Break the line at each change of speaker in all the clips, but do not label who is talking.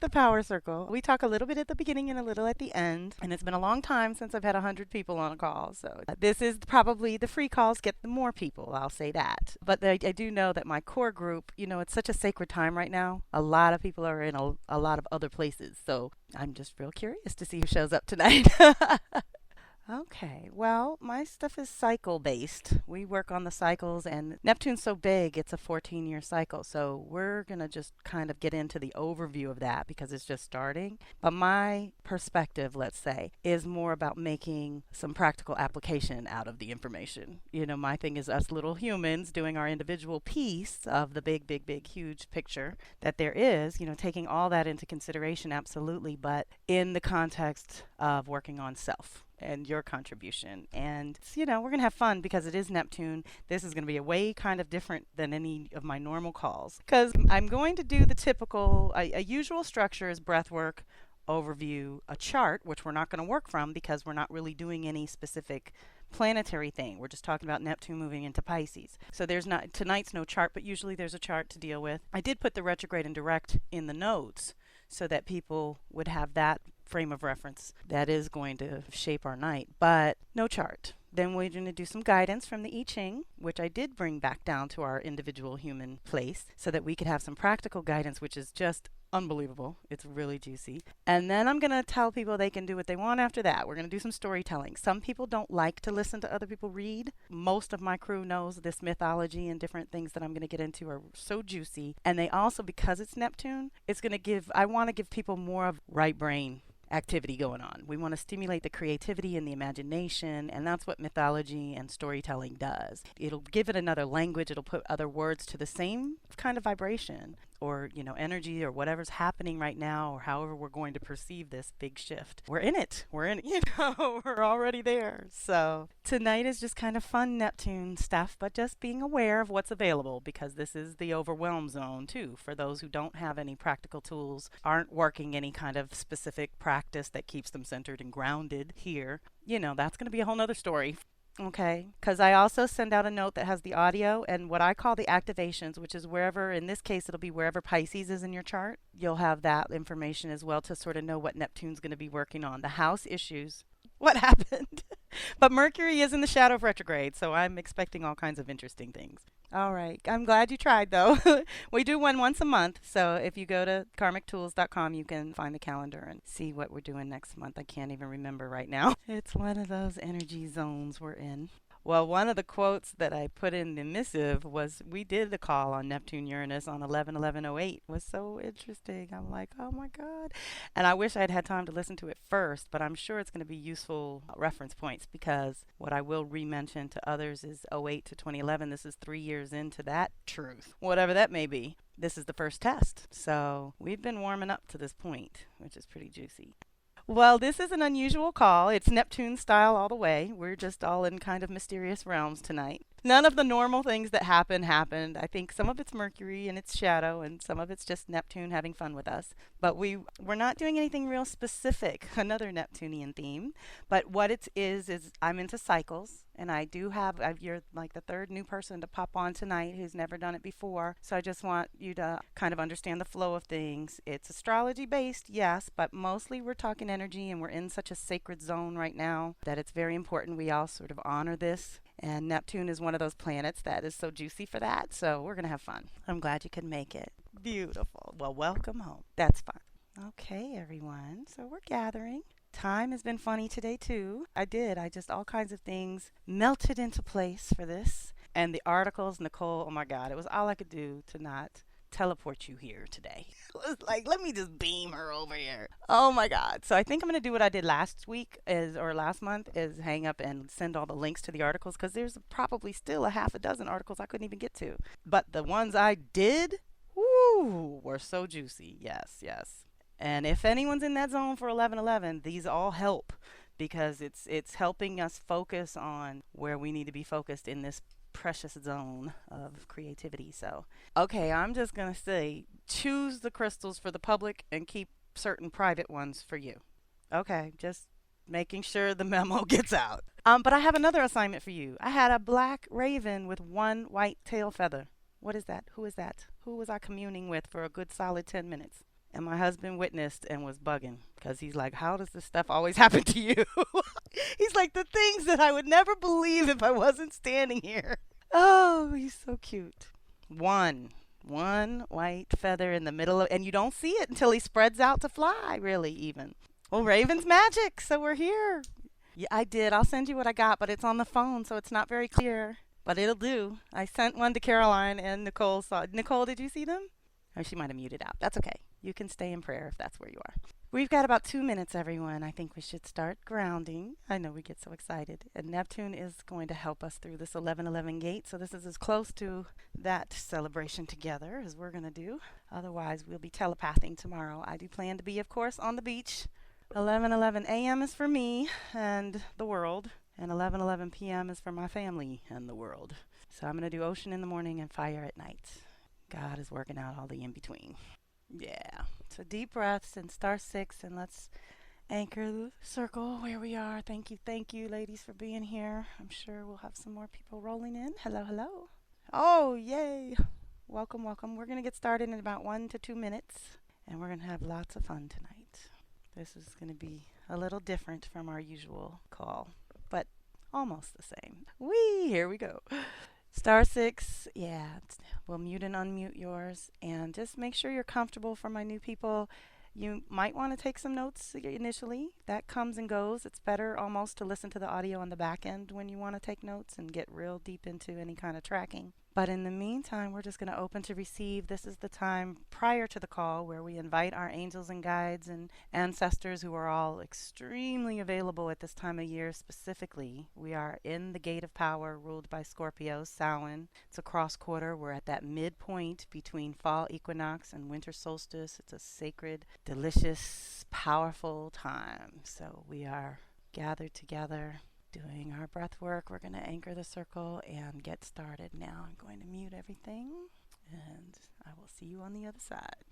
The power circle. We talk a little bit at the beginning and a little at the end. And it's been a long time since I've had 100 people on a call. So this is probably the free calls get the more people. I'll say that. But I do know that my core group, it's such a sacred time right now. A lot of people are in a lot of other places. So I'm just real curious to see who shows up tonight. Okay, well, my stuff is cycle based. We work on the cycles, and Neptune's so big, it's a 14-year cycle. So we're going to just kind of get into the overview of that because it's just starting. But my perspective, let's say, is more about making some practical application out of the information. My thing is us little humans doing our individual piece of the big, big, big, huge picture that there is, taking all that into consideration, absolutely, but in the context of working on self and your contribution. And, we're going to have fun because it is Neptune. This is going to be a way kind of different than any of my normal calls because I'm going to do the typical, a usual structure is breath work, overview, a chart, which we're not going to work from because we're not really doing any specific planetary thing. We're just talking about Neptune moving into Pisces. So tonight's no chart, but usually there's a chart to deal with. I did put the retrograde and direct in the notes so that people would have that frame of reference that is going to shape our night, but no chart. Then we're going to do some guidance from the I Ching, which I did bring back down to our individual human place so that we could have some practical guidance, which is just unbelievable. It's really juicy. And then I'm going to tell people they can do what they want after that. We're going to do some storytelling. Some people don't like to listen to other people read. Most of my crew knows this mythology and different things that I'm going to get into are so juicy. And they also, because it's Neptune, I want to give people more of right brain activity going on. We want to stimulate the creativity and the imagination, and that's what mythology and storytelling does. It'll give it another language. It'll put other words to the same kind of vibration or, energy or whatever's happening right now or however we're going to perceive this big shift. We're in it. We're already there. So tonight is just kind of fun Neptune stuff, but just being aware of what's available because this is the overwhelm zone too. For those who don't have any practical tools, aren't working any kind of specific practice that keeps them centered and grounded here, that's going to be a whole nother story. Okay, because I also send out a note that has the audio and what I call the activations, which is wherever, in this case, it'll be wherever Pisces is in your chart. You'll have that information as well to sort of know what Neptune's going to be working on. The house issues, what happened. But Mercury is in the shadow of retrograde, so I'm expecting all kinds of interesting things. All right. I'm glad you tried, though. We do one once a month. So if you go to karmictools.com, you can find the calendar and see what we're doing next month. I can't even remember right now. It's one of those energy zones we're in. Well, one of the quotes that I put in the missive was, we did the call on Neptune Uranus on 11/11/08. It was so interesting. I'm like, oh my God. And I wish I'd had time to listen to it first, but I'm sure it's going to be useful reference points because what I will re-mention to others is 08 to 2011. This is 3 years into that truth, whatever that may be. This is the first test. So we've been warming up to this point, which is pretty juicy. Well, this is an unusual call. It's Neptune style all the way. We're just all in kind of mysterious realms tonight. None of the normal things that happened. I think some of it's Mercury and its shadow, and some of it's just Neptune having fun with us. But we're not doing anything real specific, another Neptunian theme. But what it is I'm into cycles, and I do you're like the third new person to pop on tonight who's never done it before. So I just want you to kind of understand the flow of things. It's astrology based, yes, but mostly we're talking energy, and we're in such a sacred zone right now that it's very important we all sort of honor this. And Neptune is one of those planets that is so juicy for that. So we're going to have fun. I'm glad you could make it. Beautiful. Well, welcome home. That's fun. Okay, everyone. So we're gathering. Time has been funny today, too. I just all kinds of things melted into place for this. And the articles, Nicole, oh my God, it was all I could do to not teleport you here today. It was like, let me just beam her over here. Oh my God. So I think I'm going to do what I did last month is hang up and send all the links to the articles because there's probably still a half a dozen articles I couldn't even get to. But the ones I did, were so juicy. Yes. And if anyone's in that zone for 11/11, these all help because it's helping us focus on where we need to be focused in this precious zone of creativity. So, okay, I'm just going to say choose the crystals for the public and keep certain private ones for you. Okay, just making sure the memo gets out. But I have another assignment for you. I had a black raven with one white tail feather. What is that? Who is that? Who was I communing with for a good solid 10 minutes? And my husband witnessed and was bugging because he's like, how does this stuff always happen to you? He's like, the things that I would never believe if I wasn't standing here. Oh, he's so cute. One white feather in the middle of, and you don't see it until he spreads out to fly, really, even. Well, Raven's magic, so we're here. Yeah, I did. I'll send you what I got, but it's on the phone, so it's not very clear. But it'll do. I sent one to Caroline and Nicole saw. Nicole, did you see them? Oh, she might have muted out. That's okay. You can stay in prayer if that's where you are. We've got about 2 minutes, everyone. I think we should start grounding. I know we get so excited. And Neptune is going to help us through this 1111 gate. So this is as close to that celebration together as we're going to do. Otherwise, we'll be telepathing tomorrow. I do plan to be, of course, on the beach. 11:11 a.m. is for me and the world. And 11:11 p.m. is for my family and the world. So I'm going to do ocean in the morning and fire at night. God is working out all the in-between. Yeah. So deep breaths and star 6, and let's anchor the circle where we are. Thank you, ladies, for being here. I'm sure we'll have some more people rolling in. Hello, hello. Oh, yay. Welcome, welcome. We're going to get started in about 1 to 2 minutes, and we're going to have lots of fun tonight. This is going to be a little different from our usual call, but almost the same. Whee! Here we go. Star 6, yeah, we'll mute and unmute yours, and just make sure you're comfortable. For my new people, you might want to take some notes initially. That comes and goes. It's better almost to listen to the audio on the back end when you want to take notes and get real deep into any kind of tracking. But in the meantime, we're just going to open to receive. This is the time prior to the call where we invite our angels and guides and ancestors who are all extremely available at this time of year specifically. We are in the gate of power ruled by Scorpio, Samhain. It's a cross quarter. We're at that midpoint between fall equinox and winter solstice. It's a sacred, delicious, powerful time. So we are gathered together, doing our breath work. We're going to anchor the circle and get started now. I'm going to mute everything, and I will see you on the other side.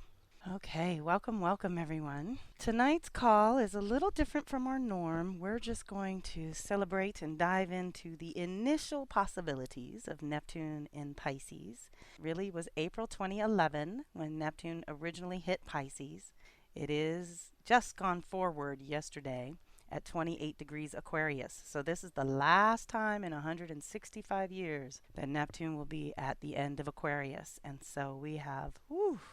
Okay, welcome, welcome, everyone. Tonight's call is a little different from our norm. We're just going to celebrate and dive into the initial possibilities of Neptune in Pisces. Really was April 2011 when Neptune originally hit Pisces. It is just gone forward yesterday at 28 degrees Aquarius. So this is the last time in 165 years that Neptune will be at the end of Aquarius. And so we have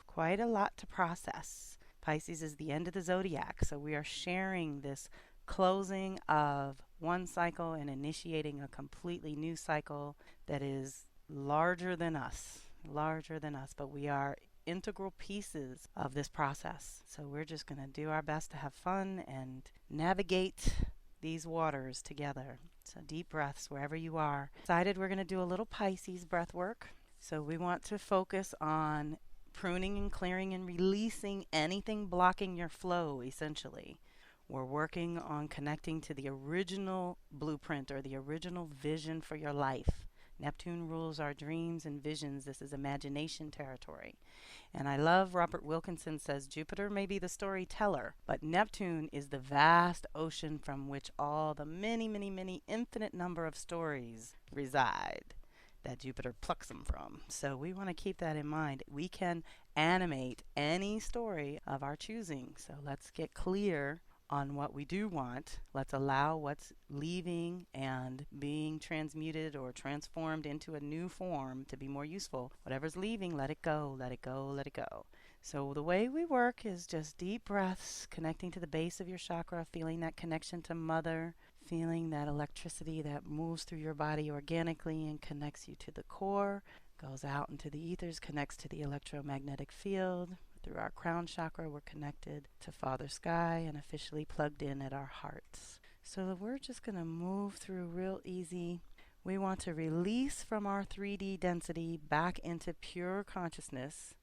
quite a lot to process. Pisces is the end of the zodiac. So we are sharing this closing of one cycle and initiating a completely new cycle that is larger than us, but we are integral pieces of this process. So we're just going to do our best to have fun and navigate these waters together. So deep breaths wherever you are. Decided we're going to do a little Pisces breath work. So we want to focus on pruning and clearing and releasing anything blocking your flow, essentially. We're working on connecting to the original blueprint or the original vision for your life. Neptune rules our dreams and visions. This is imagination territory. And I love Robert Wilkinson says Jupiter may be the storyteller, but Neptune is the vast ocean from which all the many, many, many infinite number of stories reside that Jupiter plucks them from. So we want to keep that in mind. We can animate any story of our choosing. So let's get clear on what we do want. Let's allow what's leaving and being transmuted or transformed into a new form to be more useful. Whatever's leaving, let it go, let it go, let it go. So the way we work is just deep breaths, connecting to the base of your chakra, feeling that connection to Mother, feeling that electricity that moves through your body organically and connects you to the core, goes out into the ethers, connects to the electromagnetic field. Through our crown chakra, we're connected to Father Sky and officially plugged in at our hearts. So we're just going to move through real easy. We want to release from our 3D density back into pure consciousness,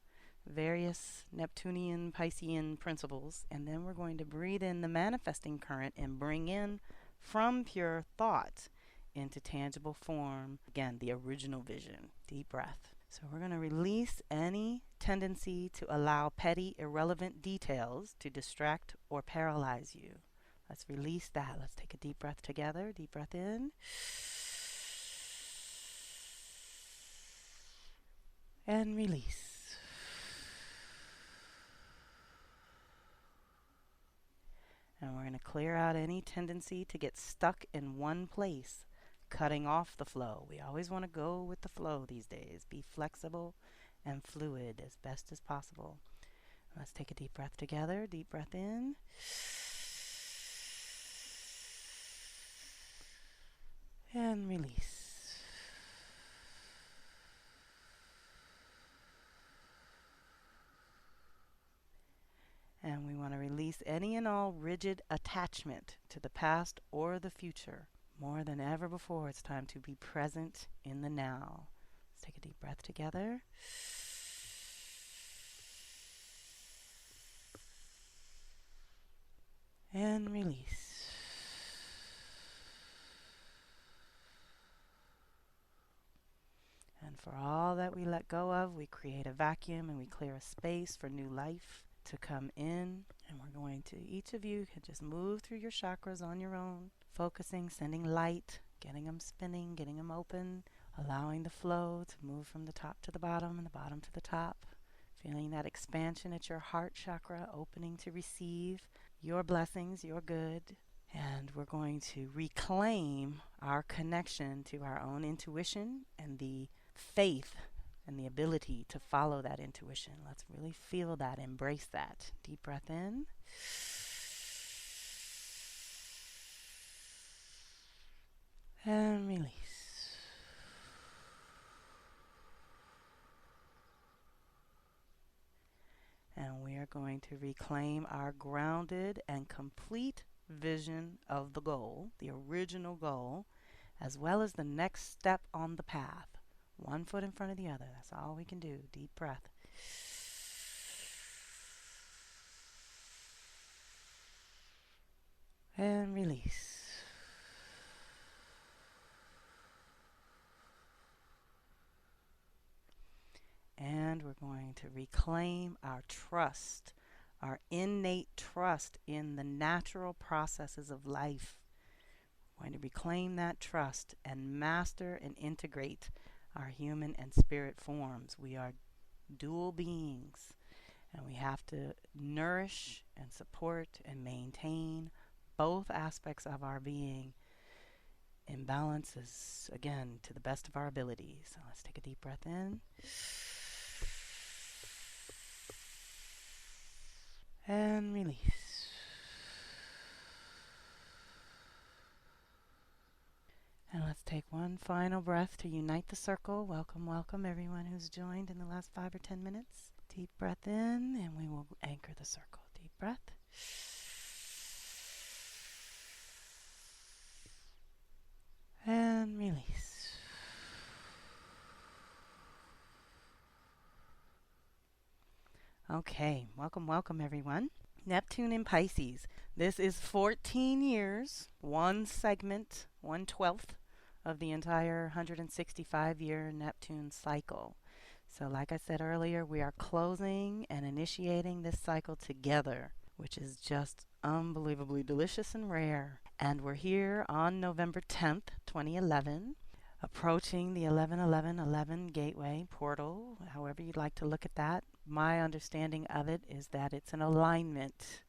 various Neptunian, Piscean principles, and then we're going to breathe in the manifesting current and bring in from pure thought into tangible form, again, the original vision. Deep breath. So we're going to release any tendency to allow petty, irrelevant details to distract or paralyze you. Let's release that. Let's take a deep breath together. Deep breath in. And release. And we're going to clear out any tendency to get stuck in one place, cutting off the flow. We always want to go with the flow these days. Be flexible and fluid as best as possible. Let's take a deep breath together. Deep breath in. And release. And we want to release any and all rigid attachment to the past or the future. More than ever before, it's time to be present in the now. Let's take a deep breath together. And release. And for all that we let go of, we create a vacuum and we clear a space for new life to come in. And we're going to, each of you can just move through your chakras on your own, focusing, sending light, getting them spinning, getting them open, allowing the flow to move from the top to the bottom and the bottom to the top. Feeling that expansion at your heart chakra, opening to receive your blessings, your good. And we're going to reclaim our connection to our own intuition and the faith and the ability to follow that intuition. Let's really feel that, embrace that. Deep breath in. And release. And we are going to reclaim our grounded and complete vision of the goal, the original goal, as well as the next step on the path. One foot in front of the other. That's all we can do. Deep breath. And release. And we're going to reclaim our trust, our innate trust in the natural processes of life. We're going to reclaim that trust and master and integrate our human and spirit forms. We are dual beings, and we have to nourish and support and maintain both aspects of our being in balance, again, to the best of our abilities. So let's take a deep breath in. And release. And let's take one final breath to unite the circle. Welcome, welcome everyone who's joined in the last 5 or 10 minutes. Deep breath in, and we will anchor the circle. Deep breath. And release. Okay, welcome, welcome everyone. Neptune in Pisces. This is 14 years, one segment, 1/12 of the entire 165-year Neptune cycle. So like I said earlier, we are closing and initiating this cycle together, which is just unbelievably delicious and rare. And we're here on November 10th, 2011, approaching the 11-11-11 gateway portal, however you'd like to look at that. My understanding of it is that it's an alignment,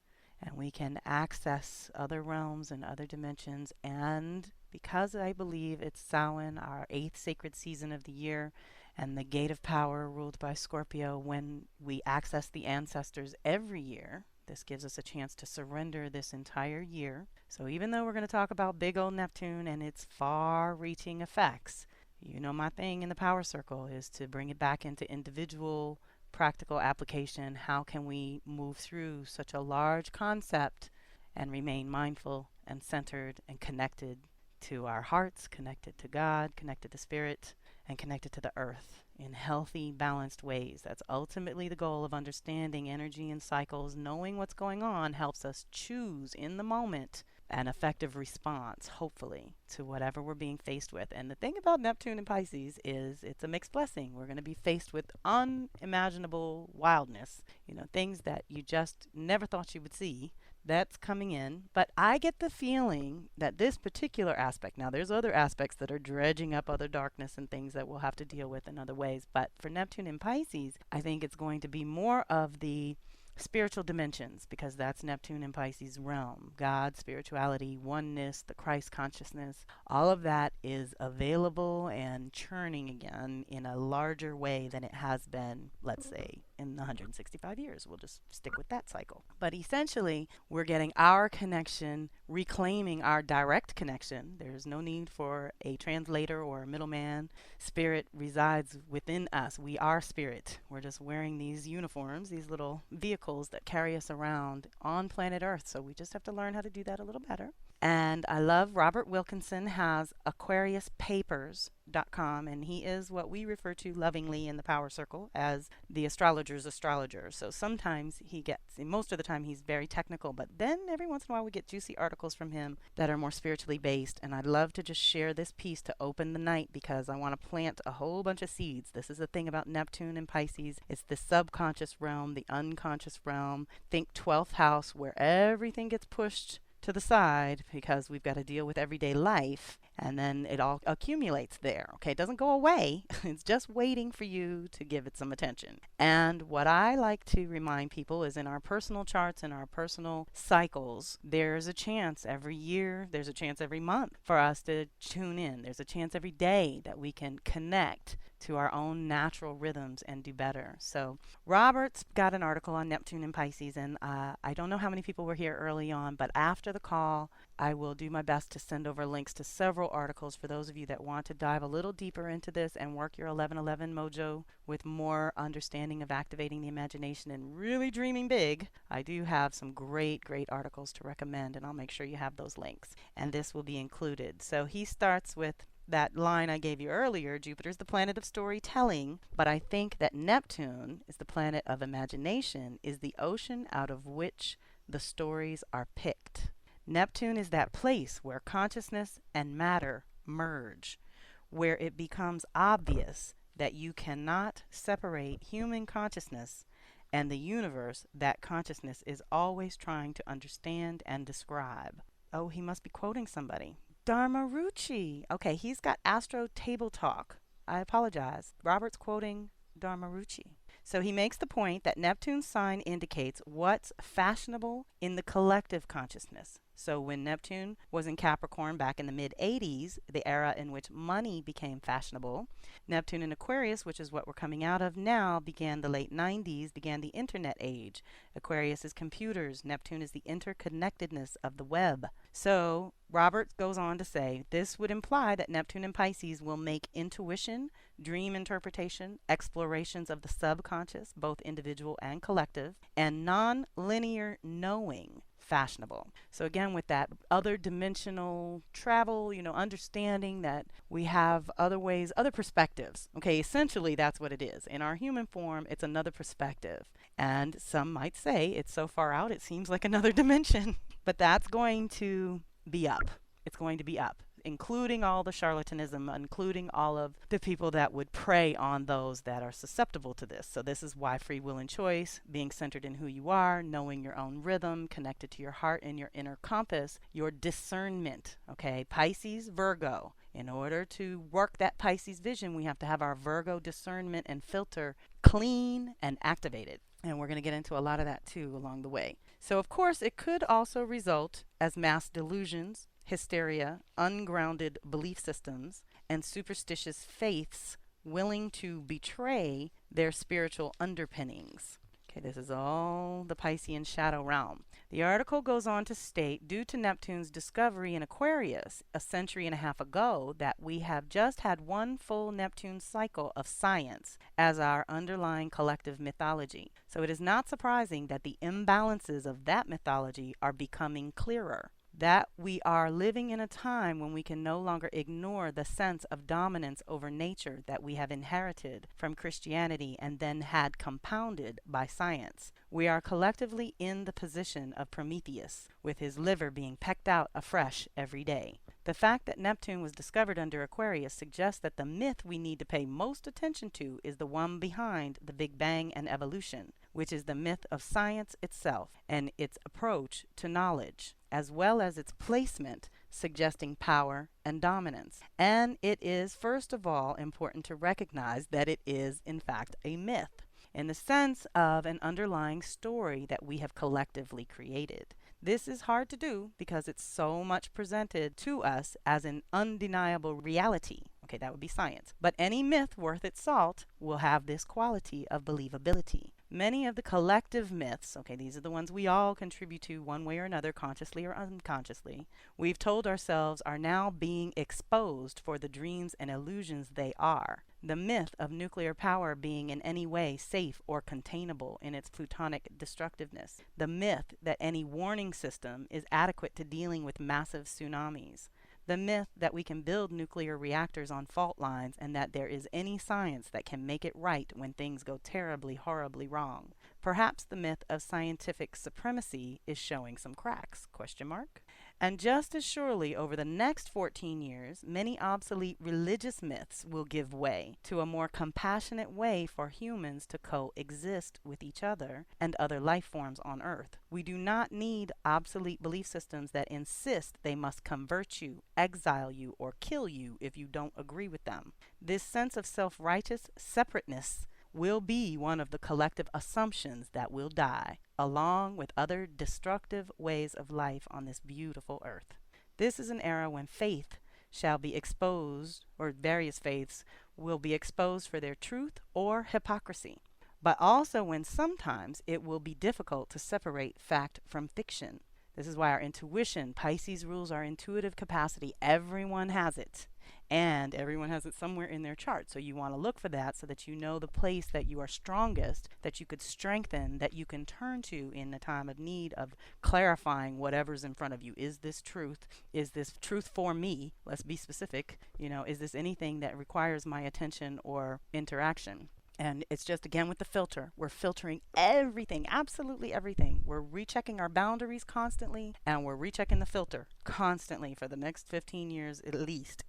and we can access other realms and other dimensions. And because I believe it's Samhain, our 8th sacred season of the year, and the gate of power ruled by Scorpio, when we access the ancestors every year, this gives us a chance to surrender this entire year. So even though we're going to talk about big old Neptune and its far-reaching effects, you know my thing in the power circle is to bring it back into individual practical application. How can we move through such a large concept and remain mindful and centered and connected to our hearts, connected to God, connected to spirit, and connected to the earth in healthy, balanced ways. That's ultimately the goal of understanding energy and cycles. Knowing what's going on helps us choose in the moment an effective response, hopefully, to whatever we're being faced with. And the thing about Neptune and Pisces is it's a mixed blessing. We're going to be faced with unimaginable wildness, things that you just never thought you would see. That's coming in. But I get the feeling that this particular aspect, now there's other aspects that are dredging up other darkness and things that we'll have to deal with in other ways. But for Neptune and Pisces, I think it's going to be more of the spiritual dimensions, because that's Neptune in Pisces realm. God, spirituality, oneness, the Christ consciousness, all of that is available and churning again in a larger way than it has been, let's say, in the 165 years. We'll just stick with that cycle. But essentially, we're getting our connection, reclaiming our direct connection. There's no need for a translator or a middleman. Spirit resides within us. We are spirit. We're just wearing these uniforms, these little vehicles that carry us around on planet Earth. So we just have to learn how to do that a little better. And I love Robert Wilkinson has AquariusPapers.com, and he is what we refer to lovingly in the power circle as the astrologer's astrologer. So sometimes he gets, most of the time he's very technical, but then every once in a while we get juicy articles from him that are more spiritually based. And I'd love to just share this piece to open the night because I want to plant a whole bunch of seeds. This is the thing about Neptune and Pisces. It's the subconscious realm, the unconscious realm. Think 12th house where everything gets pushed to the side because we've got to deal with everyday life, and then it all accumulates there. Okay, it doesn't go away. It's just waiting for you to give it some attention. And what I like to remind people is in our personal charts and our personal cycles, there's a chance every year, there's a chance every month for us to tune in. There's a chance every day that we can connect to our own natural rhythms and do better. So Robert's got an article on Neptune and Pisces, and I don't know how many people were here early on, but after the call, I will do my best to send over links to several articles for those of you that want to dive a little deeper into this and work your 1111 mojo with more understanding of activating the imagination and really dreaming big. I do have some great articles to recommend, and I'll make sure you have those links, and this will be included. So he starts with that line I gave you earlier. Jupiter's the planet of storytelling, but I think that Neptune is the planet of imagination, is the ocean out of which the stories are picked. Neptune is that place where consciousness and matter merge, where it becomes obvious that you cannot separate human consciousness and the universe that consciousness is always trying to understand and describe. Oh, he must be quoting somebody. Dharmaruchi. Okay, he's got Astro Table Talk. I apologize. Robert's quoting Dharmaruchi. So he makes the point that Neptune's sign indicates what's fashionable in the collective consciousness. So when Neptune was in Capricorn back in the mid-80s, the era in which money became fashionable, Neptune in Aquarius, which is what we're coming out of now, began the late 90s, began the internet age. Aquarius is computers. Neptune is the interconnectedness of the web. So Robert goes on to say, this would imply that Neptune and Pisces will make intuition, dream interpretation, explorations of the subconscious, both individual and collective, and non-linear knowing fashionable. So again, with that other dimensional travel, understanding that we have other ways, other perspectives. Okay, essentially that's what it is. In our human form, it's another perspective. And some might say it's so far out, it seems like another dimension. But that's going to be up. It's going to be up, including all the charlatanism, including all of the people that would prey on those that are susceptible to this. So this is why free will and choice, being centered in who you are, knowing your own rhythm, connected to your heart and your inner compass, your discernment. Okay, Pisces, Virgo. In order to work that Pisces vision, we have to have our Virgo discernment and filter clean and activated. And we're going to get into a lot of that too along the way. So of course it could also result as mass delusions, hysteria, ungrounded belief systems, and superstitious faiths willing to betray their spiritual underpinnings. Okay, this is all the Piscean shadow realm. The article goes on to state, due to Neptune's discovery in Aquarius a century and a half ago, that we have just had one full Neptune cycle of science as our underlying collective mythology. So it is not surprising that the imbalances of that mythology are becoming clearer. That we are living in a time when we can no longer ignore the sense of dominance over nature that we have inherited from Christianity and then had compounded by science. We are collectively in the position of Prometheus, with his liver being pecked out afresh every day. The fact that Neptune was discovered under Aquarius suggests that the myth we need to pay most attention to is the one behind the Big Bang and evolution, which is the myth of science itself and its approach to knowledge, as well as its placement suggesting power and dominance. And it is, first of all, important to recognize that it is, in fact, a myth. in the sense of an underlying story that we have collectively created. This is hard to do because it's so much presented to us as an undeniable reality. Okay, that would be science. But any myth worth its salt will have this quality of believability. Many of the collective myths, okay, these are the ones we all contribute to one way or another, consciously or unconsciously, we've told ourselves are now being exposed for the dreams and illusions they are. The myth of nuclear power being in any way safe or containable in its plutonic destructiveness. The myth that any warning system is adequate to dealing with massive tsunamis. The myth that we can build nuclear reactors on fault lines and that there is any science that can make it right when things go terribly, horribly wrong. Perhaps the myth of scientific supremacy is showing some cracks, question mark. And just as surely over the next 14 years, many obsolete religious myths will give way to a more compassionate way for humans to coexist with each other and other life forms on Earth. We do not need obsolete belief systems that insist they must convert you, exile you, or kill you if you don't agree with them. This sense of self-righteous separateness will be one of the collective assumptions that will die, along with other destructive ways of life on this beautiful earth. This is an era when faith shall be exposed, or various faiths will be exposed for their truth or hypocrisy, but also when sometimes it will be difficult to separate fact from fiction. This is why our intuition, Pisces rules our intuitive capacity. Everyone has it. And everyone has it somewhere in their chart. So you want to look for that so that you know the place that you are strongest, that you could strengthen, that you can turn to in the time of need of clarifying whatever's in front of you. Is this truth? Is this truth for me? Let's be specific. Is this anything that requires my attention or interaction? And it's just, again, with the filter. We're filtering everything, absolutely everything. We're rechecking our boundaries constantly, and we're rechecking the filter constantly for the next 15 years at least.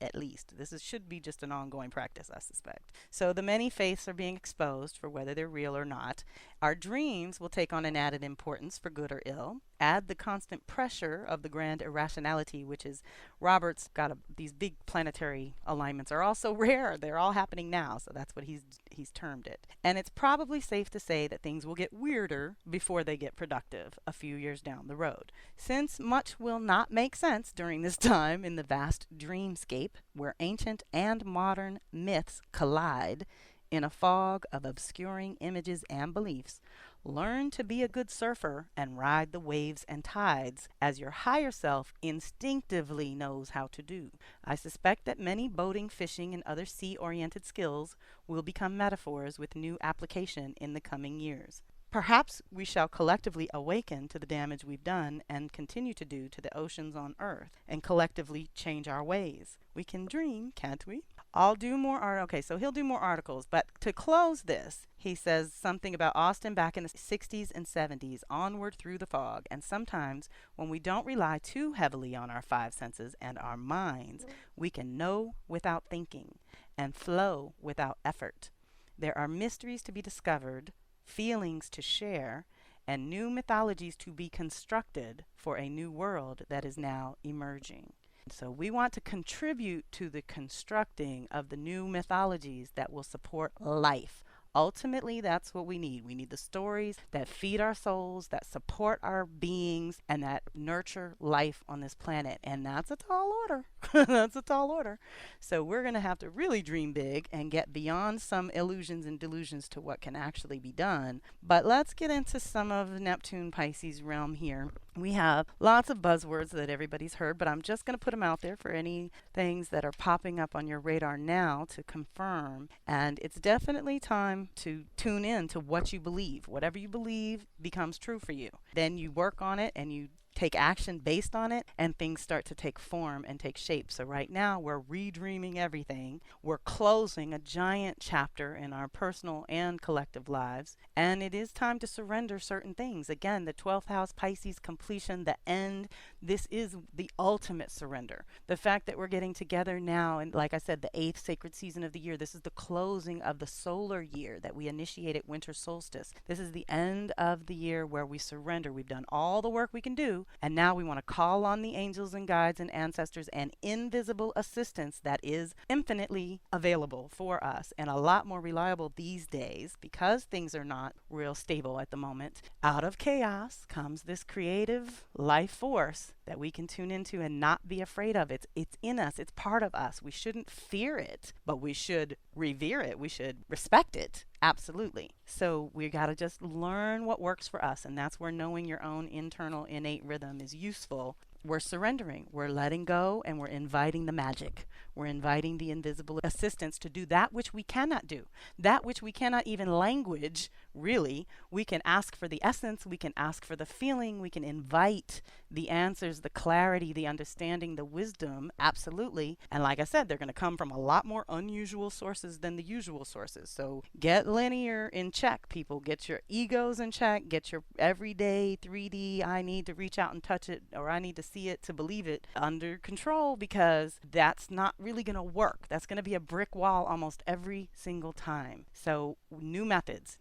Should be just an ongoing practice, I suspect. So the many faiths are being exposed for whether they're real or not. Our dreams will take on an added importance for good or ill. Add the constant pressure of the grand irrationality, which is Robert's got these big planetary alignments are all so rare. They're all happening now, so that's what he's termed it. And it's probably safe to say that things will get weirder before they get productive a few years down the road. Since much will not make sense during this time in the vast dreamscape where ancient and modern myths collide in a fog of obscuring images and beliefs, learn to be a good surfer and ride the waves and tides as your higher self instinctively knows how to do. I suspect that many boating, fishing, and other sea-oriented skills will become metaphors with new application in the coming years. Perhaps we shall collectively awaken to the damage we've done and continue to do to the oceans on Earth and collectively change our ways. We can dream, can't we? I'll do more okay, so he'll do more articles, but to close this, he says something about Austin back in the 60s and 70s, onward through the fog, and sometimes when we don't rely too heavily on our five senses and our minds, we can know without thinking and flow without effort. There are mysteries to be discovered, feelings to share, and new mythologies to be constructed for a new world that is now emerging. So we want to contribute to the constructing of the new mythologies that will support life. Ultimately, that's what we need. We need the stories that feed our souls, that support our beings, and that nurture life on this planet. And that's a tall order. That's a tall order. So we're going to have to really dream big and get beyond some illusions and delusions to what can actually be done. But let's get into some of the Neptune Pisces realm here. We have lots of buzzwords that everybody's heard, but I'm just going to put them out there for any things that are popping up on your radar now to confirm. And it's definitely time to tune in to what you believe. Whatever you believe becomes true for you. Then you work on it and you take action based on it, and things start to take form and take shape. So right now we're redreaming everything. We're closing a giant chapter in our personal and collective lives, and it is time to surrender certain things. Again, the 12th house Pisces completion, the end, this is the ultimate surrender. The fact that we're getting together now, and like I said, the 8th sacred season of the year, this is the closing of the solar year that we initiate at winter solstice. This is the end of the year where we surrender. We've done all the work we can do, and now we want to call on the angels and guides and ancestors and invisible assistance that is infinitely available for us and a lot more reliable these days because things are not real stable at the moment. Out of chaos comes this creative life force that we can tune into and not be afraid of. It's in us. It's part of us. We shouldn't fear it, but we should revere it. We should respect it. Absolutely. So we got to just learn what works for us, and that's where knowing your own internal innate rhythm is useful. We're surrendering, we're letting go, and we're inviting the magic. We're inviting the invisible assistance to do that which we cannot do, that which we cannot even language, really. We can ask for the essence, we can ask for the feeling, we can invite the answers, the clarity, the understanding, the wisdom, absolutely. And like I said, they're going to come from a lot more unusual sources than the usual sources. So get linear in check, people. Get your egos in check, get your everyday 3D, I need to reach out and touch it, or I need to see it to believe it, under control, because that's not really going to work. That's going to be a brick wall almost every single time. So new methods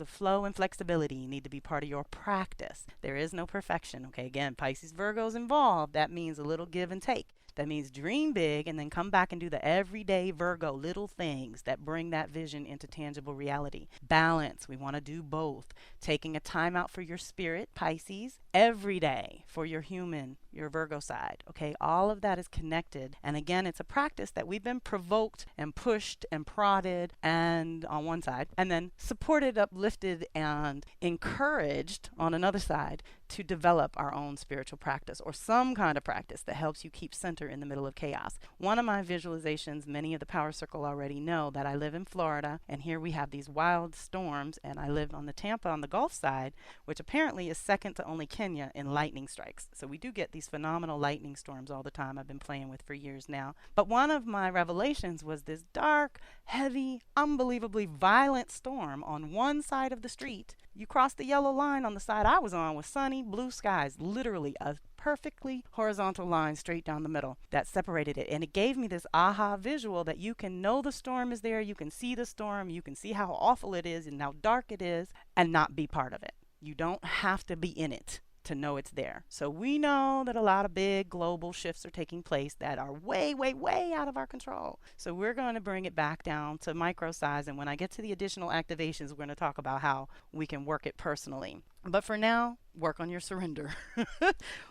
of flow and flexibility need to be part of your practice. There is no perfection. Okay, again, Pisces, Virgo's involved. That means a little give and take. That means dream big and then come back and do the everyday Virgo little things that bring that vision into tangible reality. Balance. We want to do both. Taking a time out for your spirit, Pisces, every day for your human, your Virgo side. Okay, all of that is connected. And again, it's a practice that we've been provoked and pushed and prodded and on one side, and then supported, uplifted, and encouraged on another side to develop our own spiritual practice or some kind of practice that helps you keep center in the middle of chaos. One of my visualizations, many of the Power Circle already know that I live in Florida, and here we have these wild storms, and I live on the Tampa on the Gulf side, which apparently is second to only Kenya in lightning strikes. So we do get these phenomenal lightning storms all the time I've been playing with for years now. But one of my revelations was this dark, heavy, unbelievably violent storm on one side of the street. You cross the yellow line on the side I was on with sunny blue skies, literally a perfectly horizontal line straight down the middle that separated it. And it gave me this aha visual that you can know the storm is there, you can see the storm, you can see how awful it is and how dark it is, and not be part of it. You don't have to be in it to know it's there. So we know that a lot of big global shifts are taking place that are way, way, way out of our control. So we're going to bring it back down to micro size. And when I get to the additional activations, we're going to talk about how we can work it personally. But for now, work on your surrender.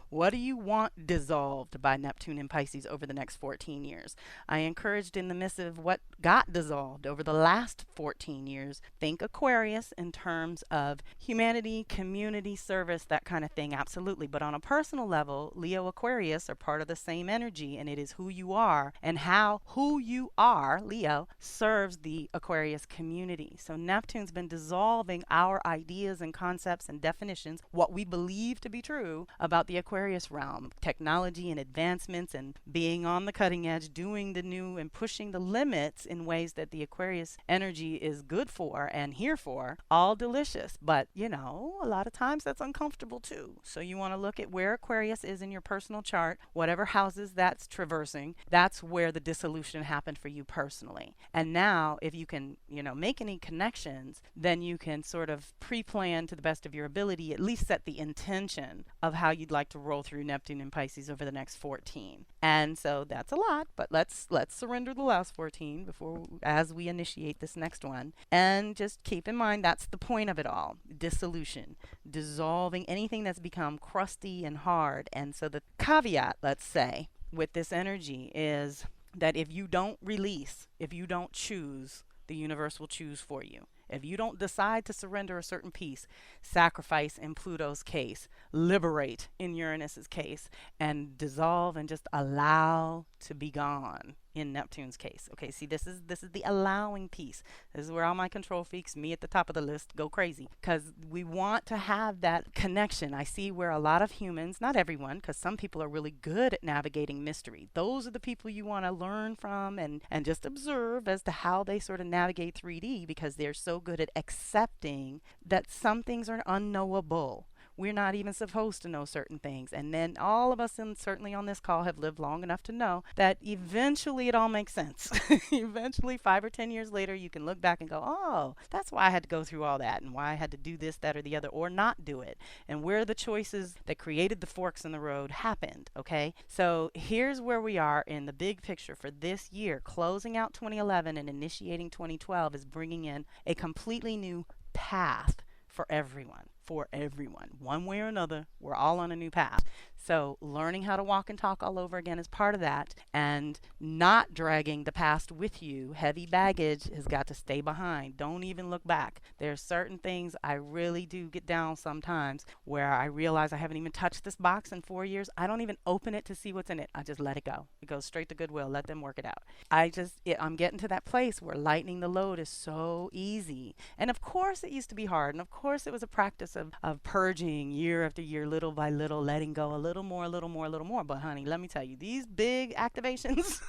What do you want dissolved by Neptune and Pisces over the next 14 years? I encouraged in the missive what got dissolved over the last 14 years. Think Aquarius in terms of humanity, community, service, that kind of thing. Absolutely. But on a personal level, Leo, Aquarius are part of the same energy, and it is who you are and how who you are, Leo, serves the Aquarius community. So Neptune's been dissolving our ideas and concepts and definitions, what we believe to be true about the Aquarius realm, technology and advancements and being on the cutting edge, doing the new and pushing the limits in ways that the Aquarius energy is good for and here for, all delicious. But, you know, a lot of times that's uncomfortable too. So you want to look at where Aquarius is in your personal chart, whatever houses that's traversing, that's where the dissolution happened for you personally. And now if you can, you know, make any connections, then you can sort of pre-plan to the best of your ability, at least set the intention of how you'd like to roll through Neptune and Pisces over the next 14. And so that's a lot, but let's surrender the last 14 before as we initiate this next one. And just keep in mind that's the point of it all. Dissolution, dissolving anything that's become crusty and hard. And so the caveat, let's say, with this energy is that if you don't release, if you don't choose, the universe will choose for you. If you don't decide to surrender a certain piece, sacrifice in Pluto's case, liberate in Uranus's case, and dissolve and just allow to be gone in Neptune's case. Okay, see, this is the allowing piece. This is where all my control freaks, me at the top of the list, go crazy, because we want to have that connection. I see where a lot of humans, not everyone, because some people are really good at navigating mystery. Those are the people you want to learn from and just observe as to how they sort of navigate 3D, because they're so good at accepting that some things are unknowable. we're not even supposed to know certain things. And then all of us, and certainly on this call, have lived long enough to know that eventually it all makes sense. Eventually, 5 or 10 years later, you can look back and go, oh, that's why I had to go through all that and why I had to do this, that, or the other, or not do it. And where the choices that created the forks in the road happened, okay? So here's where we are in the big picture for this year. Closing out 2011 and initiating 2012 is bringing in a completely new path for everyone. For everyone, one way or another, we're all on a new path. So learning how to walk and talk all over again is part of that, and not dragging the past with you. Heavy baggage has got to stay behind. Don't even look back. There's certain things I really do get down sometimes where I realize I haven't even touched this box in 4 years. I don't even open it to see what's in it. I just let it go. It goes straight to Goodwill. Let them work it out. I'm getting to that place where lightening the load is so easy. And of course it used to be hard. And of course it was a practice of purging year after year, little by little, letting go a little more, a little more, a little more. But honey, let me tell you, these big activations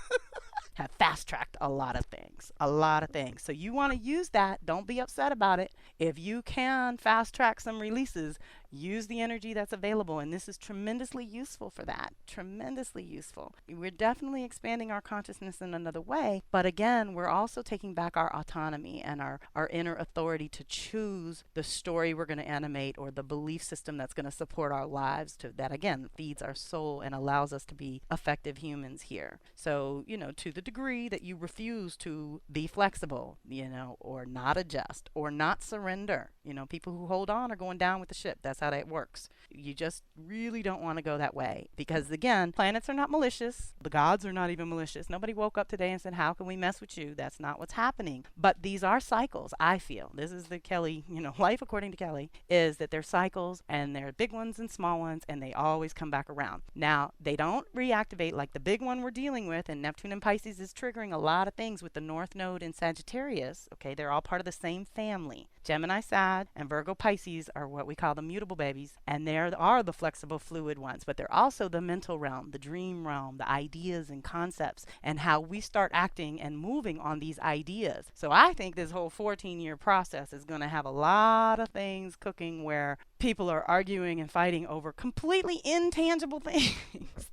have fast-tracked a lot of things, a lot of things. So you want to use that. Don't be upset about it. If you can fast-track some releases, use the energy that's available. And this is tremendously useful for that. Tremendously useful. We're definitely expanding our consciousness in another way. But again, we're also taking back our autonomy and our inner authority to choose the story we're going to animate or the belief system that's going to support our lives, that again feeds our soul and allows us to be effective humans here. So, to the degree that you refuse to be flexible, or not adjust or not surrender, people who hold on are going down with the ship. That's how that works. You just really don't want to go that way because, again, planets are not malicious. The gods are not even malicious. Nobody woke up today and said, how can we mess with you? That's not what's happening. But these are cycles, I feel. This is the Kelly, life according to Kelly, is that they're cycles and they're big ones and small ones, and they always come back around. Now, they don't reactivate like the big one we're dealing with, and Neptune and Pisces is triggering a lot of things with the North Node in Sagittarius. Okay, they're all part of the same family. Gemini, Sag, and Virgo, Pisces are what we call the mutable babies, and they are the flexible, fluid ones, but they're also the mental realm, the dream realm, the ideas and concepts, and how we start acting and moving on these ideas. So I think this whole 14-year process is going to have a lot of things cooking where people are arguing and fighting over completely intangible things.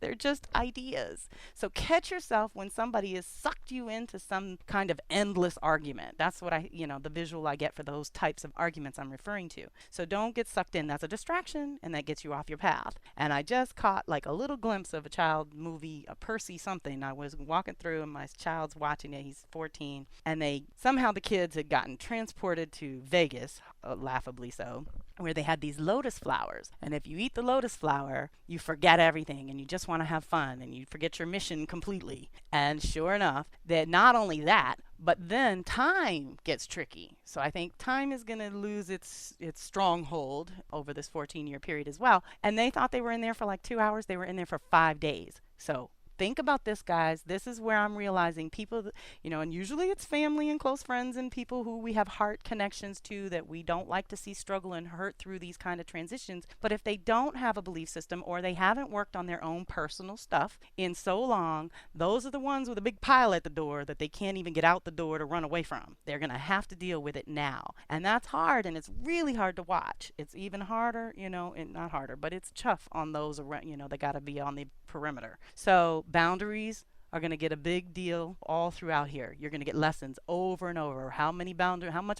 They're just ideas. So catch yourself when somebody has sucked you into some kind of endless argument. That's what the visual I get for those types of arguments I'm referring to. So don't get sucked in. That's a distraction, and that gets you off your path. And I just caught like a little glimpse of a child movie, a Percy something. I was walking through, and my child's watching it. He's 14, and somehow the kids had gotten transported to Vegas, laughably so, where they had these lotus flowers. And if you eat the lotus flower, you forget everything and you just want to have fun and you forget your mission completely. And sure enough, that not only that, but then time gets tricky. So I think time is going to lose its stronghold over this 14-year period as well. And they thought they were in there for like 2 hours. They were in there for 5 days. So think about this, guys. This is where I'm realizing people, and usually it's family and close friends and people who we have heart connections to that we don't like to see struggle and hurt through these kind of transitions. But if they don't have a belief system or they haven't worked on their own personal stuff in so long, those are the ones with a big pile at the door that they can't even get out the door to run away from. They're going to have to deal with it now. And that's hard, and it's really hard to watch. It's even harder, and not harder, but it's tough on those around, they got to be on the perimeter. So boundaries are going to get a big deal all throughout here. You're going to get lessons over and over. How much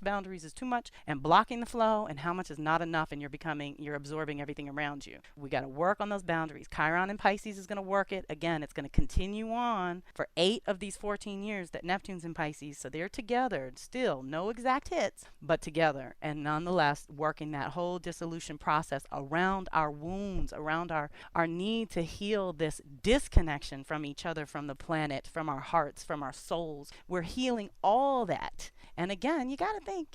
boundaries is too much and blocking the flow, and how much is not enough, and you're absorbing everything around you. We got to work on those boundaries. Chiron and Pisces is going to work it. Again, it's going to continue on for 8 of these 14 years that Neptune's in Pisces. So they're together still, no exact hits, but together. And nonetheless, working that whole dissolution process around our wounds, around our need to heal this disconnection from each other, from the planet, from our hearts, from our souls. We're healing all that. And again, you got to think,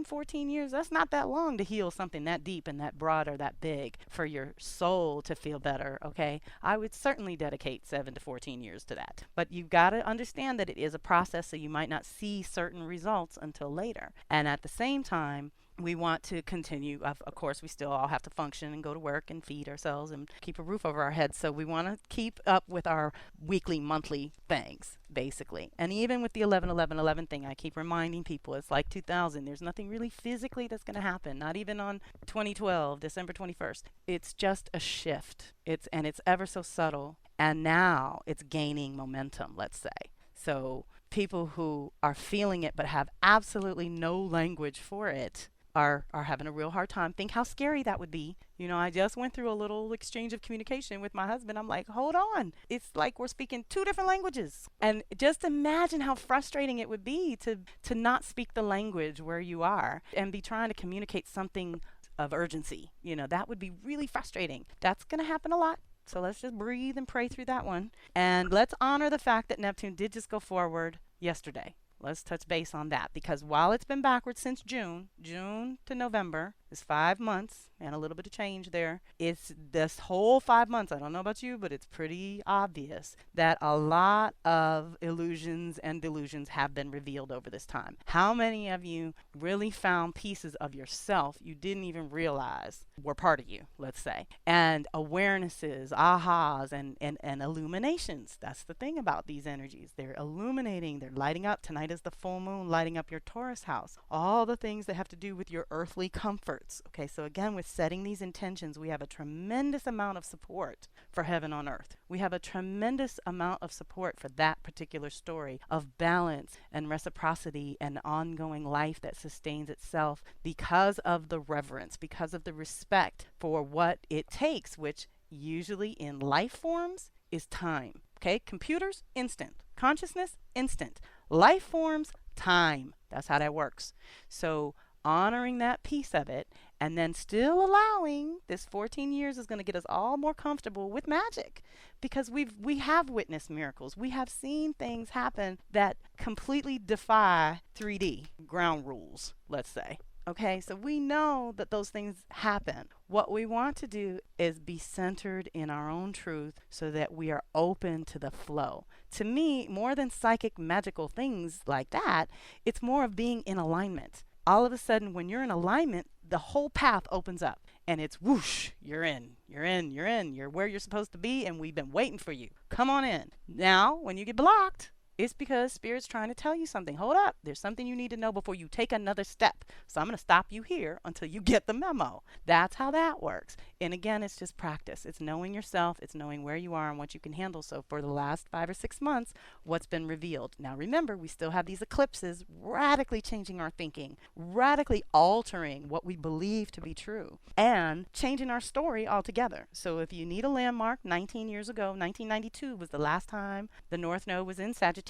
14 years, that's not that long to heal something that deep and that broad or that big for your soul to feel better, okay? I would certainly dedicate 7 to 14 years to that. But you've got to understand that it is a process, so you might not see certain results until later. And at the same time, We want to continue. Of course, we still all have to function and go to work and feed ourselves and keep a roof over our heads. So we want to keep up with our weekly, monthly things, basically. And even with the 11-11-11 thing, I keep reminding people it's like 2000. There's nothing really physically that's going to happen, not even on 2012, December 21st. It's just a shift. It's ever so subtle. And now it's gaining momentum, let's say. So people who are feeling it but have absolutely no language for it are having a real hard time. Think how scary that would be. You know, I just went through a little exchange of communication with my husband. I'm like, hold on. It's like we're speaking two different languages. And just imagine how frustrating it would be to not speak the language where you are and be trying to communicate something of urgency. You know, that would be really frustrating. That's going to happen a lot. So let's just breathe and pray through that one. And let's honor the fact that Neptune did just go forward yesterday. Let's touch base on that, because while it's been backwards since June to November is 5 months and a little bit of change there. It's this whole 5 months. I don't know about you, but it's pretty obvious that a lot of illusions and delusions have been revealed over this time. How many of you really found pieces of yourself you didn't even realize were part of you, let's say, and awarenesses, ahas, and illuminations? That's the thing about these energies. They're illuminating, they're lighting up. Tonight is the full moon lighting up your Taurus house. All the things that have to do with your earthly comforts. Okay, so again, with setting these intentions, we have a tremendous amount of support for heaven on earth. We have a tremendous amount of support for that particular story of balance and reciprocity and ongoing life that sustains itself because of the reverence, because of the respect for what it takes, which usually in life forms is time. Okay, computers, instant. Consciousness, instant. Life forms, time. That's how that works. So honoring that piece of it, and then still allowing this 14 years is going to get us all more comfortable with magic, because we have witnessed miracles. We have seen things happen that completely defy 3D ground rules, let's say. Okay, so we know that those things happen. What we want to do is be centered in our own truth so that we are open to the flow. To me, more than psychic magical things like that, it's more of being in alignment. All of a sudden, when you're in alignment, the whole path opens up and it's whoosh, you're in, you're where you're supposed to be, and we've been waiting for you. Come on in. Now, when you get blocked, it's because Spirit's trying to tell you something. Hold up. There's something you need to know before you take another step. So I'm going to stop you here until you get the memo. That's how that works. And again, it's just practice. It's knowing yourself. It's knowing where you are and what you can handle. So for the last 5 or 6 months, what's been revealed? Now remember, we still have these eclipses radically changing our thinking, radically altering what we believe to be true, and changing our story altogether. So if you need a landmark, 19 years ago, 1992 was the last time the North Node was in Sagittarius.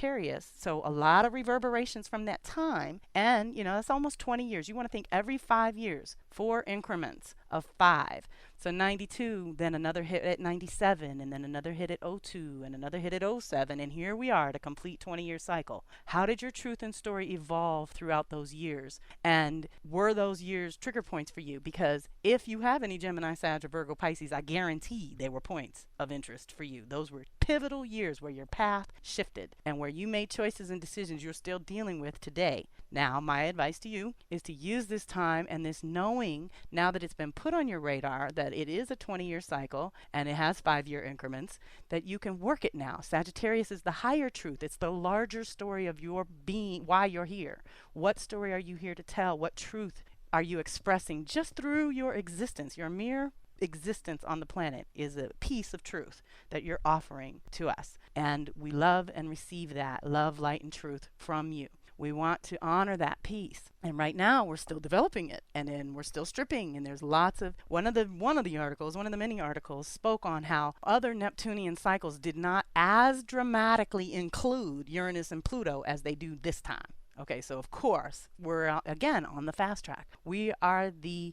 So a lot of reverberations from that time. And, you know, that's almost 20 years. You want to think every 5 years, 4 increments of 5. So 92, then another hit at 97, and then another hit at 02, and another hit at 07. And here we are at a complete 20-year cycle. How did your truth and story evolve throughout those years? And were those years trigger points for you? Because if you have any Gemini, Sag, or Virgo, Pisces, I guarantee they were points of interest for you. Those were pivotal years where your path shifted and where you made choices and decisions you're still dealing with today. Now, my advice to you is to use this time and this knowing, now that it's been put on your radar, that it is a 20-year cycle and it has 5-year increments, that you can work it now. Sagittarius is the higher truth. It's the larger story of your being, why you're here. What story are you here to tell? What truth are you expressing just through your existence? Your mere existence on the planet is a piece of truth that you're offering to us. And we love and receive that love, light, and truth from you. We want to honor that piece. And right now we're still developing it, and then we're still stripping, and there's lots of one of the many articles spoke on how other Neptunian cycles did not as dramatically include Uranus and Pluto as they do this time. Okay, so of course we're again on the fast track. We're on the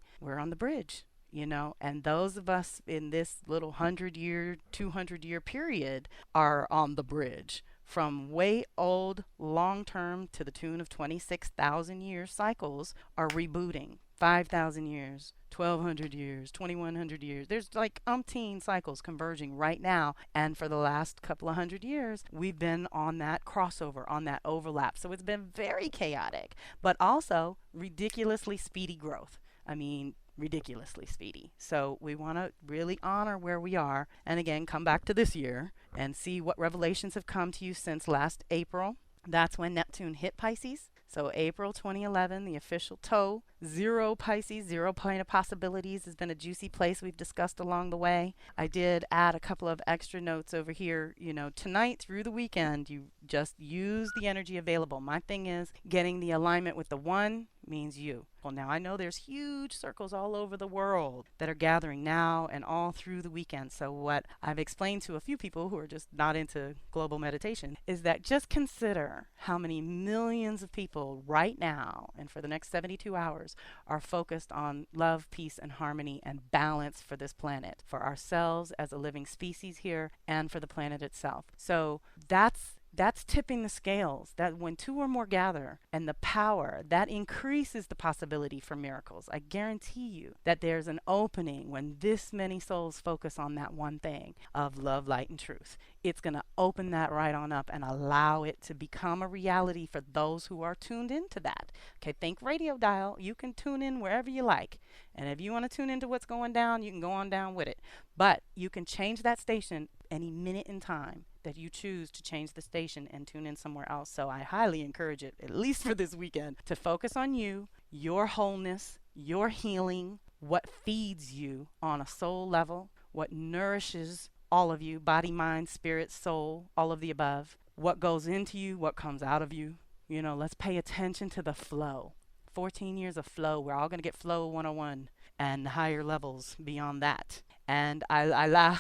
bridge. You know, and those of us in this little 100-year, 200-year period are on the bridge from way old long-term to the tune of 26,000 year cycles are rebooting. 5,000 years, 1,200 years, 2,100 years. There's like umpteen cycles converging right now. And for the last couple of hundred years, we've been on that crossover, on that overlap. So it's been very chaotic, but also ridiculously speedy growth. I mean, ridiculously speedy. So we want to really honor where we are. And again, come back to this year and see what revelations have come to you since last April. That's when Neptune hit Pisces. So April 2011, the official toe, 0 Pisces, 0 plane of possibilities has been a juicy place we've discussed along the way. I did add a couple of extra notes over here. You know, tonight through the weekend, you just use the energy available. My thing is getting the alignment with the one means you. Well, now I know there's huge circles all over the world that are gathering now and all through the weekend. So what I've explained to a few people who are just not into global meditation is that just consider how many millions of people right now and for the next 72 hours are focused on love, peace, and harmony and balance for this planet, for ourselves as a living species here, and for the planet itself. So that's tipping the scales, that when two or more gather and the power, that increases the possibility for miracles. I guarantee you that there's an opening when this many souls focus on that one thing of love, light, and truth. It's going to open that right on up and allow it to become a reality for those who are tuned into that. Okay, think radio dial. You can tune in wherever you like. And if you want to tune into what's going down, you can go on down with it. But you can change that station any minute in time that you choose to change the station and tune in somewhere else. So I highly encourage it, at least for this weekend, to focus on you, your wholeness, your healing, what feeds you on a soul level, what nourishes all of you, body, mind, spirit, soul, all of the above, what goes into you, what comes out of you. You know, let's pay attention to the flow. 14 years of flow. We're all going to get flow 101 and higher levels beyond that. And I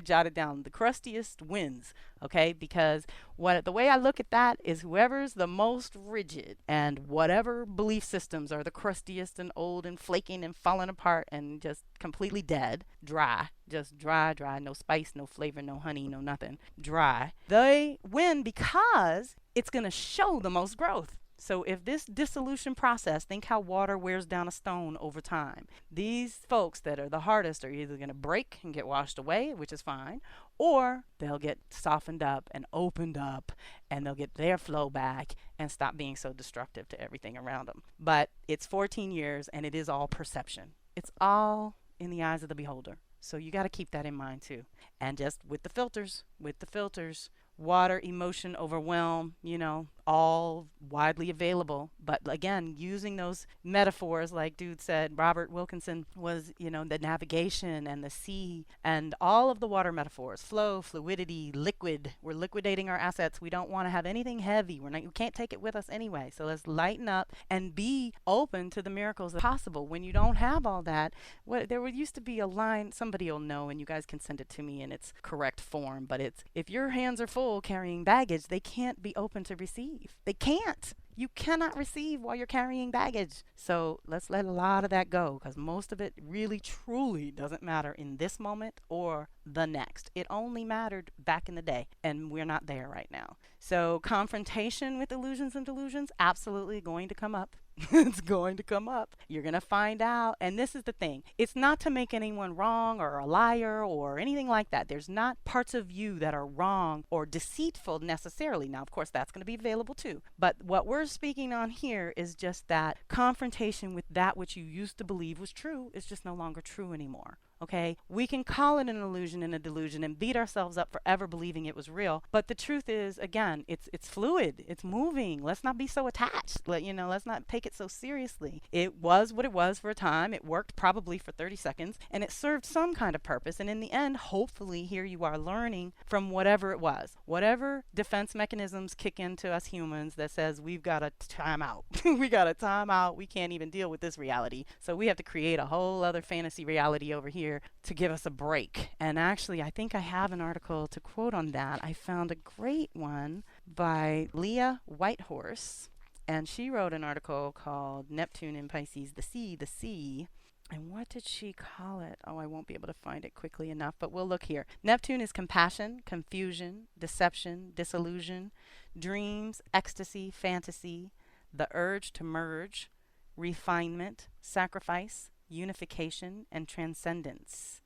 jotted down the crustiest wins, okay? Because the way I look at that is whoever's the most rigid and whatever belief systems are the crustiest and old and flaking and falling apart and just completely dead, dry, just dry, no spice, no flavor, no honey, no nothing, dry. They win because it's going to show the most growth. So if this dissolution process, think how water wears down a stone over time. These folks that are the hardest are either going to break and get washed away, which is fine, or they'll get softened up and opened up and they'll get their flow back and stop being so destructive to everything around them. But it's 14 years and it is all perception. It's all in the eyes of the beholder. So you got to keep that in mind too. And just with the filters, water, emotion, overwhelm, you know, all widely available. But again, using those metaphors, like dude said, Robert Wilkinson was, you know, the navigation and the sea and all of the water metaphors, flow, fluidity, liquid. We're liquidating our assets. We don't want to have anything heavy. We can't take it with us anyway. So let's lighten up and be open to the miracles that are possible. When you don't have all that, there used to be a line, somebody will know, and you guys can send it to me in its correct form, but it's, if your hands are full carrying baggage, they can't be open to receive. They can't. You cannot receive while you're carrying baggage. So let's let a lot of that go, because most of it really truly doesn't matter in this moment or the next. It only mattered back in the day, and we're not there right now. So confrontation with illusions and delusions, absolutely going to come up. It's going to come up. You're going to find out. And this is the thing. It's not to make anyone wrong or a liar or anything like that. There's not parts of you that are wrong or deceitful necessarily. Now, of course, that's going to be available too. But what we're speaking on here is just that confrontation with that which you used to believe was true is just no longer true anymore. Okay, we can call it an illusion and a delusion and beat ourselves up for ever believing it was real. But the truth is, again, it's fluid. It's moving. Let's not be so attached. Let's not take it so seriously. It was what it was for a time. It worked probably for 30 seconds and it served some kind of purpose. And in the end, hopefully, here you are learning from whatever it was. Whatever defense mechanisms kick into us humans that says we've got to time out. We got to time out. We can't even deal with this reality. So we have to create a whole other fantasy reality over here to give us a break. And actually, I think I have an article to quote on that. I found a great one by Leah Whitehorse, and she wrote an article called Neptune in Pisces, the Sea. And what did she call it? Oh, I won't be able to find it quickly enough, but we'll look here. Neptune is compassion, confusion, deception, disillusion, dreams, ecstasy, fantasy, the urge to merge, refinement, sacrifice, unification, and transcendence.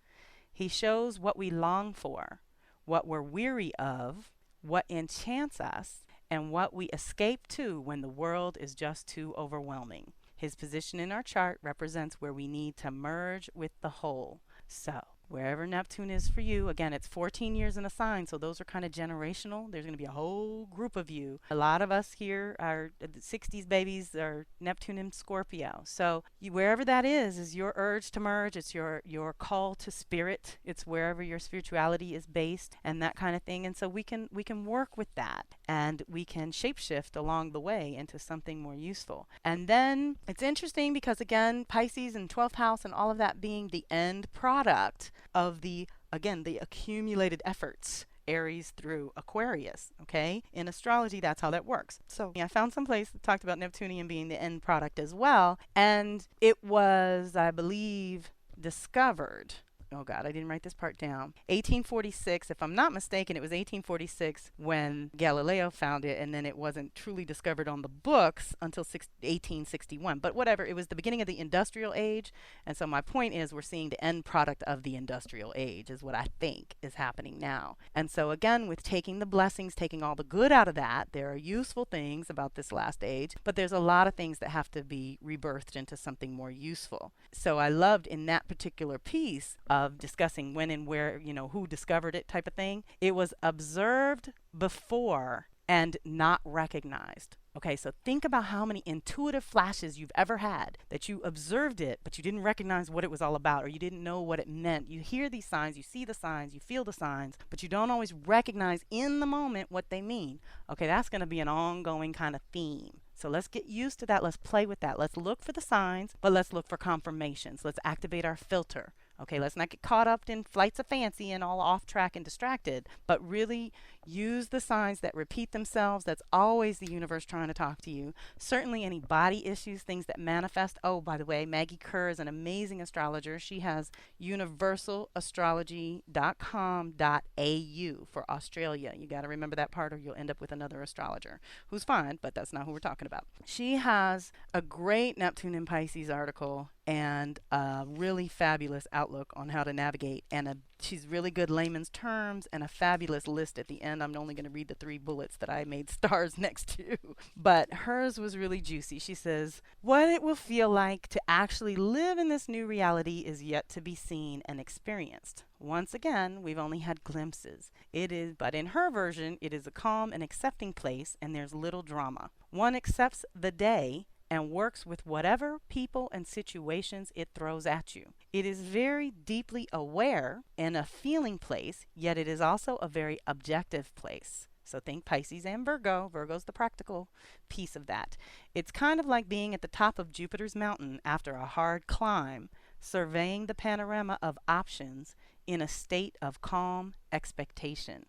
He shows what we long for, what we're weary of, what enchants us, and what we escape to when the world is just too overwhelming. His position in our chart represents where we need to merge with the whole. So, wherever Neptune is for you, again, it's 14 years in a sign, so those are kind of generational. There's going to be a whole group of you. A lot of us here are the 60s babies are Neptune in Scorpio. So, wherever that is your urge to merge. It's your call to spirit. It's wherever your spirituality is based and that kind of thing. And so we can work with that, and we can shapeshift along the way into something more useful. And then it's interesting because, again, Pisces and 12th house and all of that being the end product of the accumulated efforts, Aries through Aquarius. Okay, in astrology, that's how that works. So I found some place that talked about Neptunian being the end product as well, and it was, I believe, discovered. Oh God, I didn't write this part down. 1846, if I'm not mistaken, it was 1846 when Galileo found it, and then it wasn't truly discovered on the books until 1861. But whatever, it was the beginning of the industrial age, and so my point is we're seeing the end product of the industrial age is what I think is happening now. And so again, with taking the blessings, taking all the good out of that, there are useful things about this last age, but there's a lot of things that have to be rebirthed into something more useful. So I loved in that particular piece of discussing when and where, who discovered it type of thing. It was observed before and not recognized. Okay, so think about how many intuitive flashes you've ever had that you observed it, but you didn't recognize what it was all about, or you didn't know what it meant. You hear these signs, you see the signs, you feel the signs, but you don't always recognize in the moment what they mean. Okay, that's going to be an ongoing kind of theme. So let's get used to that. Let's play with that. Let's look for the signs, but let's look for confirmations. Let's activate our filter. Okay, let's not get caught up in flights of fancy and all off track and distracted, but really use the signs that repeat themselves. That's always the universe trying to talk to you. Certainly any body issues, things that manifest. Oh, by the way, Maggie Kerr is an amazing astrologer. She has universalastrology.com.au for Australia. You got to remember that part or you'll end up with another astrologer who's fine, but that's not who we're talking about. She has a great Neptune in Pisces article and a really fabulous outlook on how to navigate, and she's really good layman's terms and a fabulous list at the end. I'm only going to read the 3 bullets that I made stars next to, but hers was really juicy. She says, what it will feel like to actually live in this new reality is yet to be seen and experienced. Once again, we've only had glimpses. But in her version, it is a calm and accepting place, and there's little drama. One accepts the day and works with whatever people and situations it throws at you. It is very deeply aware in a feeling place, yet it is also a very objective place. So think Pisces and Virgo. Virgo's the practical piece of that. It's kind of like being at the top of Jupiter's mountain after a hard climb, surveying the panorama of options in a state of calm expectation.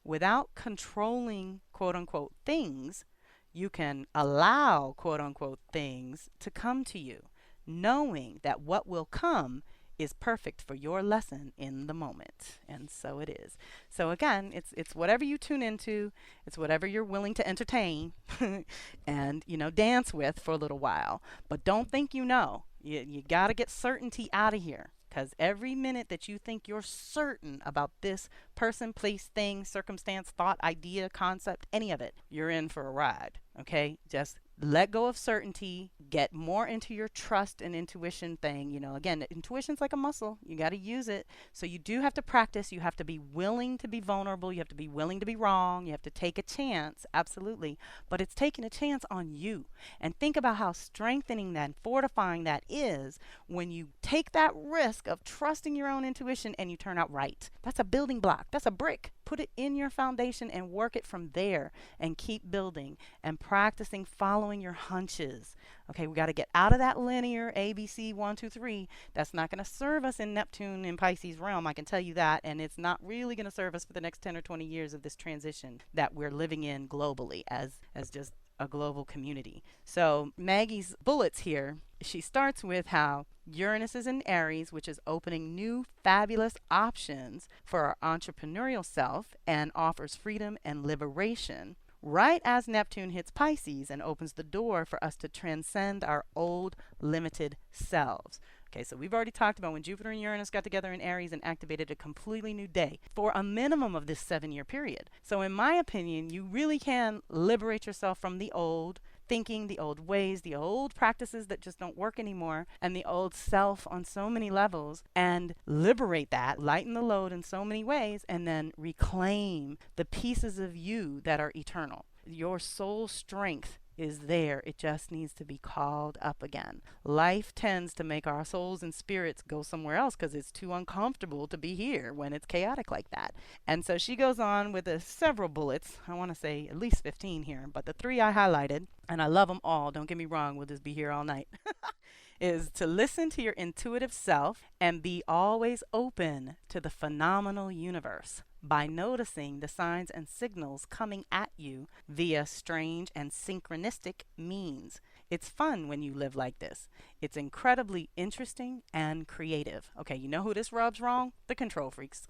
Without controlling quote-unquote things, you can allow quote-unquote things to come to you, knowing that what will come is perfect for your lesson in the moment. And so it is. So again, it's whatever you tune into, it's whatever you're willing to entertain and, dance with for a little while. But don't think you know. You got to get certainty out of here. Because every minute that you think you're certain about this person, place, thing, circumstance, thought, idea, concept, any of it, you're in for a ride. Okay? Just let go of certainty, get more into your trust and intuition thing. Again, intuition's like a muscle. You got to use it. So you do have to practice. You have to be willing to be vulnerable. You have to be willing to be wrong. You have to take a chance. Absolutely. But it's taking a chance on you. And think about how strengthening that and fortifying that is when you take that risk of trusting your own intuition and you turn out right. That's a building block. That's a brick. Put it in your foundation and work it from there and keep building and practicing following your hunches. Okay, we got to get out of that linear ABC 1, 2, 3. That's not going to serve us in Neptune and Pisces realm, I can tell you that, and it's not really going to serve us for the next 10 or 20 years of this transition that we're living in globally as just a global community. So Maggie's bullets here, she starts with how Uranus is in Aries, which is opening new fabulous options for our entrepreneurial self and offers freedom and liberation, right as Neptune hits Pisces and opens the door for us to transcend our old limited selves. Okay, so we've already talked about when Jupiter and Uranus got together in Aries and activated a completely new day for a minimum of this 7-year period. So in my opinion, you really can liberate yourself from the old thinking, the old ways, the old practices that just don't work anymore, and the old self on so many levels, and liberate that, lighten the load in so many ways, and then reclaim the pieces of you that are eternal. Your soul strength is there. It just needs to be called up again. Life tends to make our souls and spirits go somewhere else because it's too uncomfortable to be here when it's chaotic like that. And so she goes on with several bullets. I want to say at least 15 here, but the 3 I highlighted, and I love them all, don't get me wrong, we'll just be here all night, is to listen to your intuitive self and be always open to the phenomenal universe by noticing the signs and signals coming at you via strange and synchronistic means. It's fun when you live like this. It's incredibly interesting and creative. Okay, you know who this rubs wrong? The control freaks.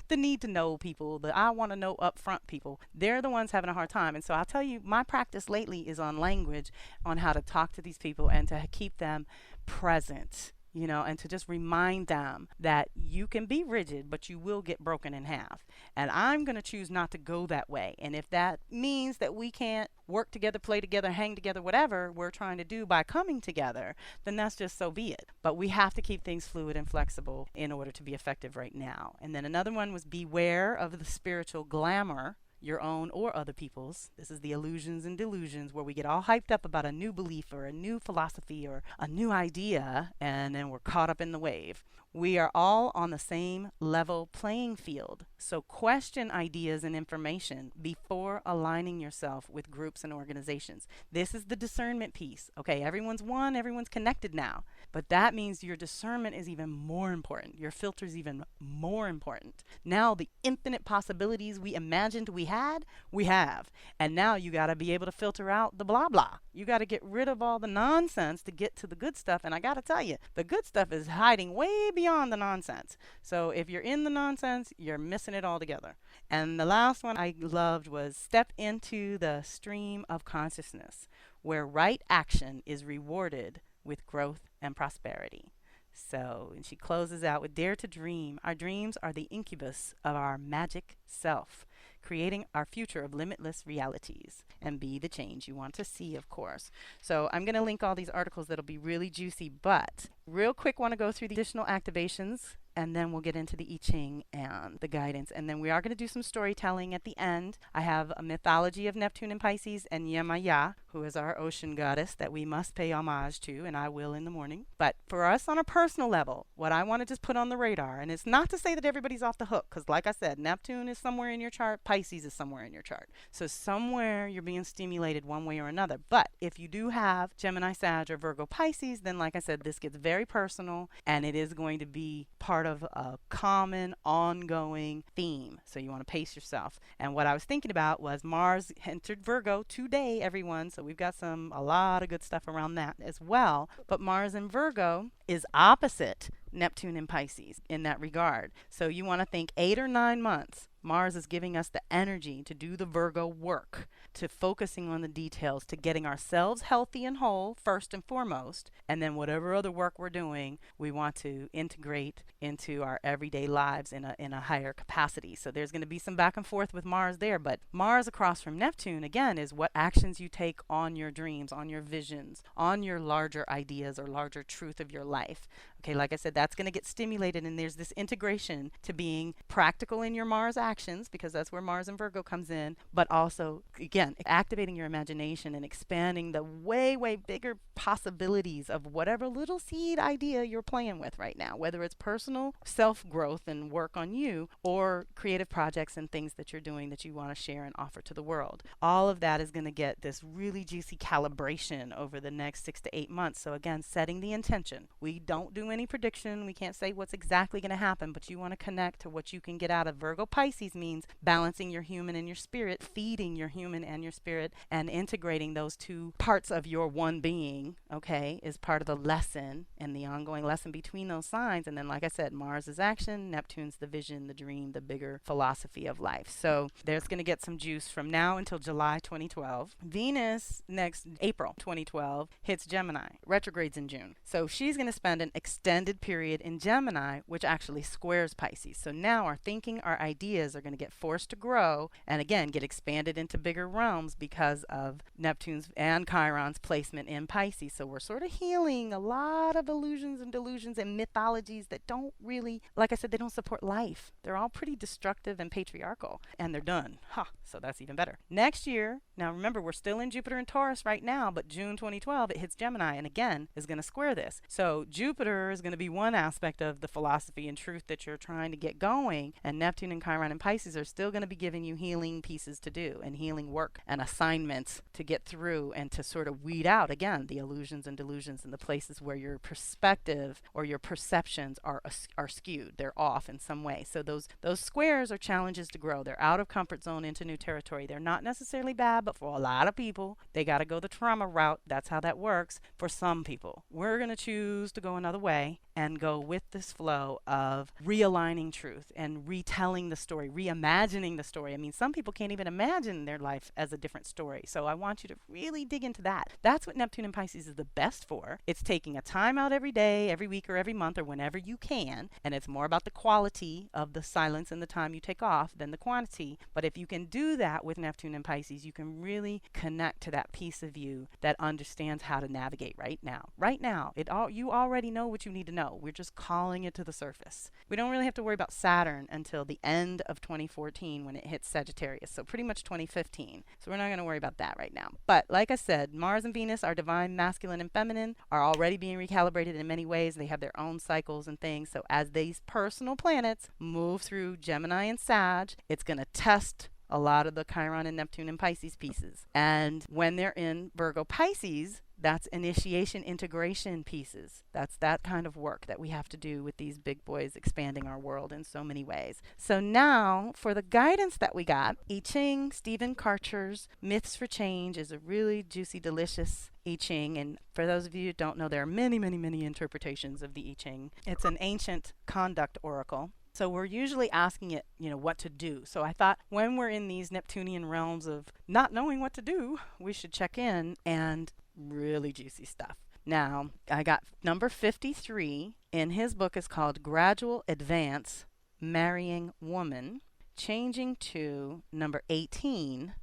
The need to know people, the I want to know upfront people. They're the ones having a hard time. And so I'll tell you, my practice lately is on language, on how to talk to these people and to keep them present, you know, and to just remind them that you can be rigid, but you will get broken in half. And I'm going to choose not to go that way. And if that means that we can't work together, play together, hang together, whatever we're trying to do by coming together, then that's just so be it. But we have to keep things fluid and flexible in order to be effective right now. And then another one was beware of the spiritual glamour, your own or other people's. This is the illusions and delusions where we get all hyped up about a new belief or a new philosophy or a new idea, and then we're caught up in the wave. We are all on the same level playing field. So question ideas and information before aligning yourself with groups and organizations. This is the discernment piece. Okay, everyone's one, everyone's connected now. But that means your discernment is even more important. Your filter is even more important. Now the infinite possibilities we imagined we had, we have. And now you got to be able to filter out the blah blah. You got to get rid of all the nonsense to get to the good stuff. And I got to tell you, the good stuff is hiding way beyond the nonsense. So if you're in the nonsense, you're missing it altogether. And the last one I loved was step into the stream of consciousness, where right action is rewarded with growth and prosperity. So, and she closes out with dare to dream. Our dreams are the incubus of our magic self, creating our future of limitless realities, and be the change you want to see, of course. So I'm going to link all these articles that'll be really juicy, but real quick want to go through the additional activations, and then we'll get into the I Ching and the guidance. And then we are going to do some storytelling at the end. I have a mythology of Neptune and Pisces and Yemaya, who is our ocean goddess that we must pay homage to, and I will in the morning. But for us on a personal level, what I want to just put on the radar, and it's not to say that everybody's off the hook, because like I said, Neptune is somewhere in your chart, Pisces is somewhere in your chart. So somewhere you're being stimulated one way or another. But if you do have Gemini, Sag, or Virgo, Pisces, then like I said, this gets very personal, and it is going to be part of a common ongoing theme. So you want to pace yourself. And what I was thinking about was Mars entered Virgo today, everyone. So we've got a lot of good stuff around that as well. But Mars in Virgo is opposite Neptune and Pisces in that regard. So you want to think 8 or 9 months. Mars is giving us the energy to do the Virgo work, to focusing on the details, to getting ourselves healthy and whole first and foremost, and then whatever other work we're doing, we want to integrate into our everyday lives in a higher capacity. So there's going to be some back and forth with Mars there, but Mars across from Neptune, again, is what actions you take on your dreams, on your visions, on your larger ideas or larger truth of your life. Okay, like I said, that's going to get stimulated, and there's this integration to being practical in your Mars actions, because that's where Mars and Virgo comes in, but also, again, activating your imagination and expanding the way, way bigger possibilities of whatever little seed idea you're playing with right now, whether it's personal self-growth and work on you, or creative projects and things that you're doing that you want to share and offer to the world. All of that is going to get this really juicy calibration over the next 6 to 8 months. So again, setting the intention. We don't do any prediction. We can't say what's exactly going to happen, but you want to connect to what you can get out of. Virgo Pisces means balancing your human and your spirit, feeding your human and your spirit, and integrating those two parts of your one being, okay, is part of the lesson and the ongoing lesson between those signs. And then, like I said, Mars is action, Neptune's the vision, the dream, the bigger philosophy of life. So there's going to get some juice from now until July 2012. Venus next April 2012 hits Gemini, retrogrades in June. So she's going to spend an extended period in Gemini, which actually squares Pisces. So now our thinking, our ideas are going to get forced to grow and again get expanded into bigger realms because of Neptune's and Chiron's placement in Pisces. So we're sort of healing a lot of illusions and delusions and mythologies that don't really, like I said, they don't support life. They're all pretty destructive and patriarchal, and they're done. So that's even better. Next year, now remember, we're still in Jupiter and Taurus right now, but June 2012, it hits Gemini, and again, is going to square this. So Jupiter is going to be one aspect of the philosophy and truth that you're trying to get going, and Neptune and Chiron and Pisces are still going to be giving you healing pieces to do and healing work and assignments to get through and to sort of weed out, again, the illusions and delusions and the places where your perspective or your perceptions are skewed. They're off in some way. So those squares are challenges to grow. They're out of comfort zone into new territory. They're not necessarily bad, but for a lot of people, they got to go the trauma route. That's how that works. For some people, we're going to choose to go another way and go with this flow of realigning truth and retelling the story, reimagining the story. I mean, some people can't even imagine their life as a different story. So I want you to really dig into that. That's what Neptune and Pisces is the best for. It's taking a time out every day, every week, or every month, or whenever you can. And it's more about the quality of the silence and the time you take off than the quantity. But if you can do that with Neptune and Pisces, you can really connect to that piece of you that understands how to navigate right now. Right now, you already know what you need to know. We're just calling it to the surface. We don't really have to worry about Saturn until the end of 2014 when it hits Sagittarius. So pretty much 2015. So we're not going to worry about that right now. But like I said, Mars and Venus, our divine masculine and feminine, are already being recalibrated in many ways. They have their own cycles and things. So as these personal planets move through Gemini and Sag, it's going to test a lot of the Chiron and Neptune and Pisces pieces. And when they're in Virgo Pisces, that's initiation, integration pieces. That's that kind of work that we have to do with these big boys expanding our world in so many ways. So now for the guidance that we got, I Ching, Stephen Karcher's Myths for Change is a really juicy, delicious I Ching. And for those of you who don't know, there are many, many, many interpretations of the I Ching. It's an ancient conduct oracle. So we're usually asking it, what to do. So I thought when we're in these Neptunian realms of not knowing what to do, we should check in and really juicy stuff. Now, I got number 53 in his book is called Gradual Advance, Marrying Woman, changing to number 18,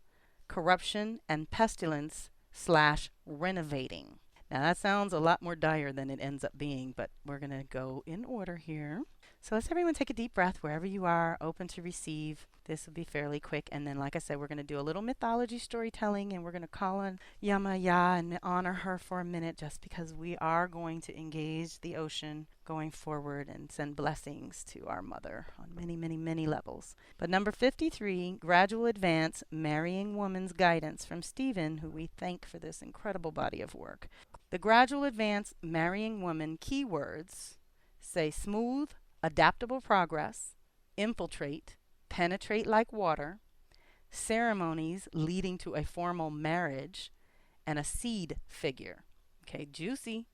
Corruption and Pestilence / Renovating. Now that sounds a lot more dire than it ends up being, but we're going to go in order here. So let's everyone take a deep breath wherever you are, open to receive. This will be fairly quick. And then, like I said, we're going to do a little mythology storytelling, and we're going to call on Yamaya and honor her for a minute, just because we are going to engage the ocean going forward and send blessings to our mother on many, many, many levels. But number 53, Gradual Advance, Marrying Woman's Guidance from Stephen, who we thank for this incredible body of work. The Gradual Advance, Marrying Woman keywords say smooth, adaptable progress, infiltrate, penetrate like water, ceremonies leading to a formal marriage, and a seed figure. Okay, juicy.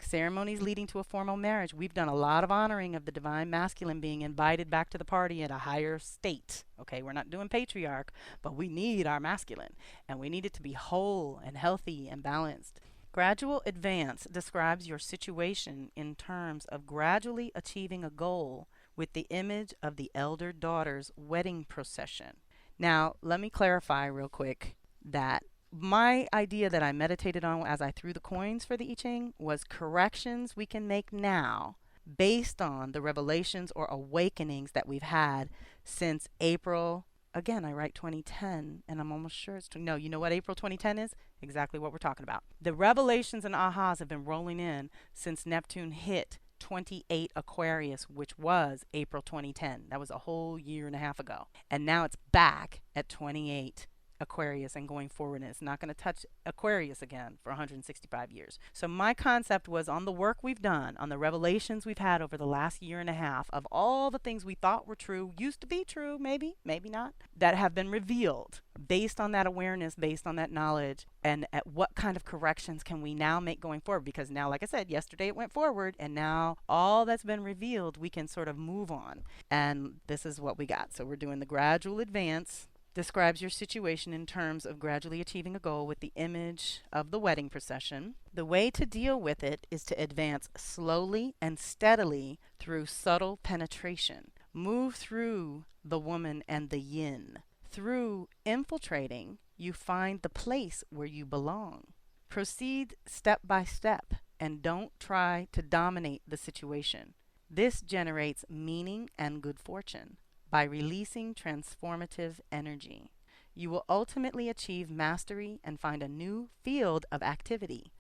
Ceremonies leading to a formal marriage. We've done a lot of honoring of the divine masculine being invited back to the party at a higher state. Okay, we're not doing patriarch, but we need our masculine, and we need it to be whole and healthy and balanced. Gradual advance describes your situation in terms of gradually achieving a goal with the image of the elder daughter's wedding procession. Now, let me clarify real quick that my idea that I meditated on as I threw the coins for the I Ching was corrections we can make now based on the revelations or awakenings that we've had since April. Again, I write 2010, and I'm almost sure it's... No, you know what April 2010 is? Exactly what we're talking about. The revelations and ahas have been rolling in since Neptune hit 28 Aquarius, which was April 2010. That was a whole year and a half ago. And now it's back at 28 Aquarius and going forward, and it's not going to touch Aquarius again for 165 years. So my concept was on the work we've done, on the revelations we've had over the last year and a half of all the things we thought were true, used to be true, maybe not, that have been revealed based on that awareness, based on that knowledge, and at what kind of corrections can we now make going forward? Because now, like I said, yesterday it went forward, and now all that's been revealed, we can sort of move on. And this is what we got. So we're doing the gradual advance. Describes your situation in terms of gradually achieving a goal with the image of the wedding procession. The way to deal with it is to advance slowly and steadily through subtle penetration. Move through the woman and the yin. Through infiltrating, you find the place where you belong. Proceed step by step and don't try to dominate the situation. This generates meaning and good fortune. By releasing transformative energy, you will ultimately achieve mastery and find a new field of activity.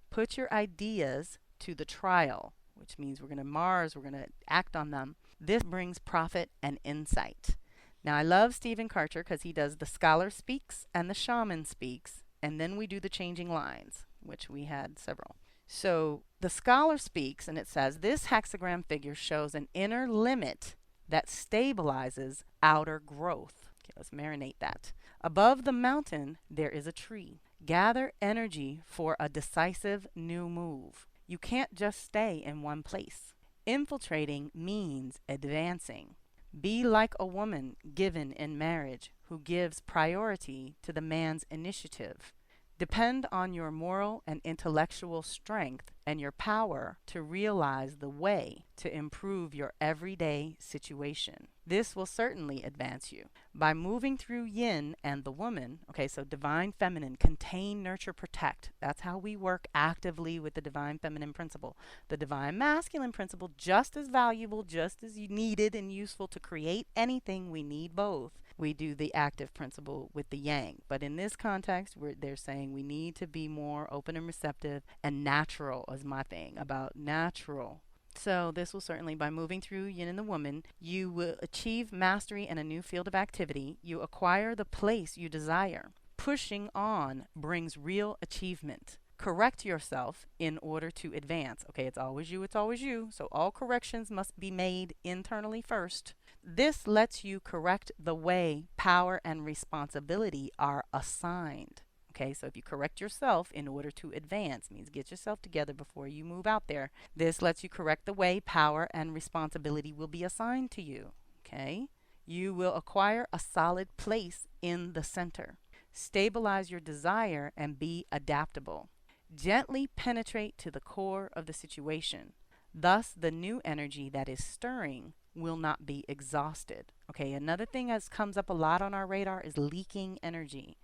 Put your ideas to the trial, which means we're going to act on them. This brings profit and insight. Now, I love Stephen Karcher because he does the scholar speaks and the shaman speaks, and then we do the changing lines, which we had several. So the scholar speaks, and it says, this hexagram figure shows an inner limit that stabilizes outer growth. Okay, let's marinate that. Above the mountain, there is a tree. Gather energy for a decisive new move. You can't just stay in one place. Infiltrating means advancing. Be like a woman given in marriage who gives priority to the man's initiative. Depend on your moral and intellectual strength and your power to realize the way to improve your everyday situation. This will certainly advance you. By moving through yin and the woman, okay, so divine feminine, contain, nurture, protect. That's how we work actively with the divine feminine principle. The divine masculine principle, just as valuable, just as needed and useful to create anything, we need both. We do the active principle with the yang. But in this context, they're saying we need to be more open and receptive, and natural is my thing, about natural. So this will certainly, by moving through yin and the woman, you will achieve mastery in a new field of activity. You acquire the place you desire. Pushing on brings real achievement. Correct yourself in order to advance. Okay, it's always you, so all corrections must be made internally first. This lets you correct the way power and responsibility are assigned. Okay, so if you correct yourself in order to advance, means get yourself together before you move out there. This lets you correct the way power and responsibility will be assigned to you. Okay, you will acquire a solid place in the center. Stabilize your desire and be adaptable. Gently penetrate to the core of the situation. Thus, the new energy that is stirring will not be exhausted. Okay, another thing that comes up a lot on our radar is leaking energy.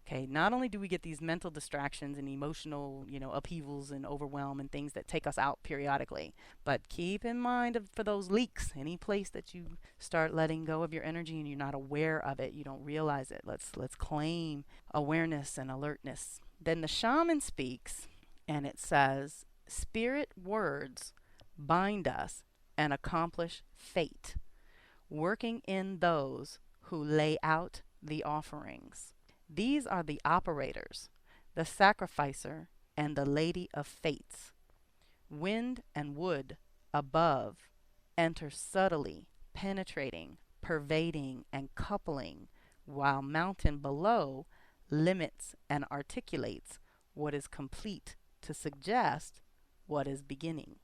Okay, not only do we get these mental distractions and emotional, upheavals and overwhelm and things that take us out periodically, but keep in mind for those leaks, any place that you start letting go of your energy and you're not aware of it, you don't realize it. Let's claim awareness and alertness. Then the shaman speaks, and it says, spirit words bind us and accomplish fate, working in those who lay out the offerings. These are the operators, the sacrificer, and the lady of fates. Wind and wood above enter subtly, penetrating, pervading, and coupling, while mountain below limits and articulates what is complete to suggest what is beginning.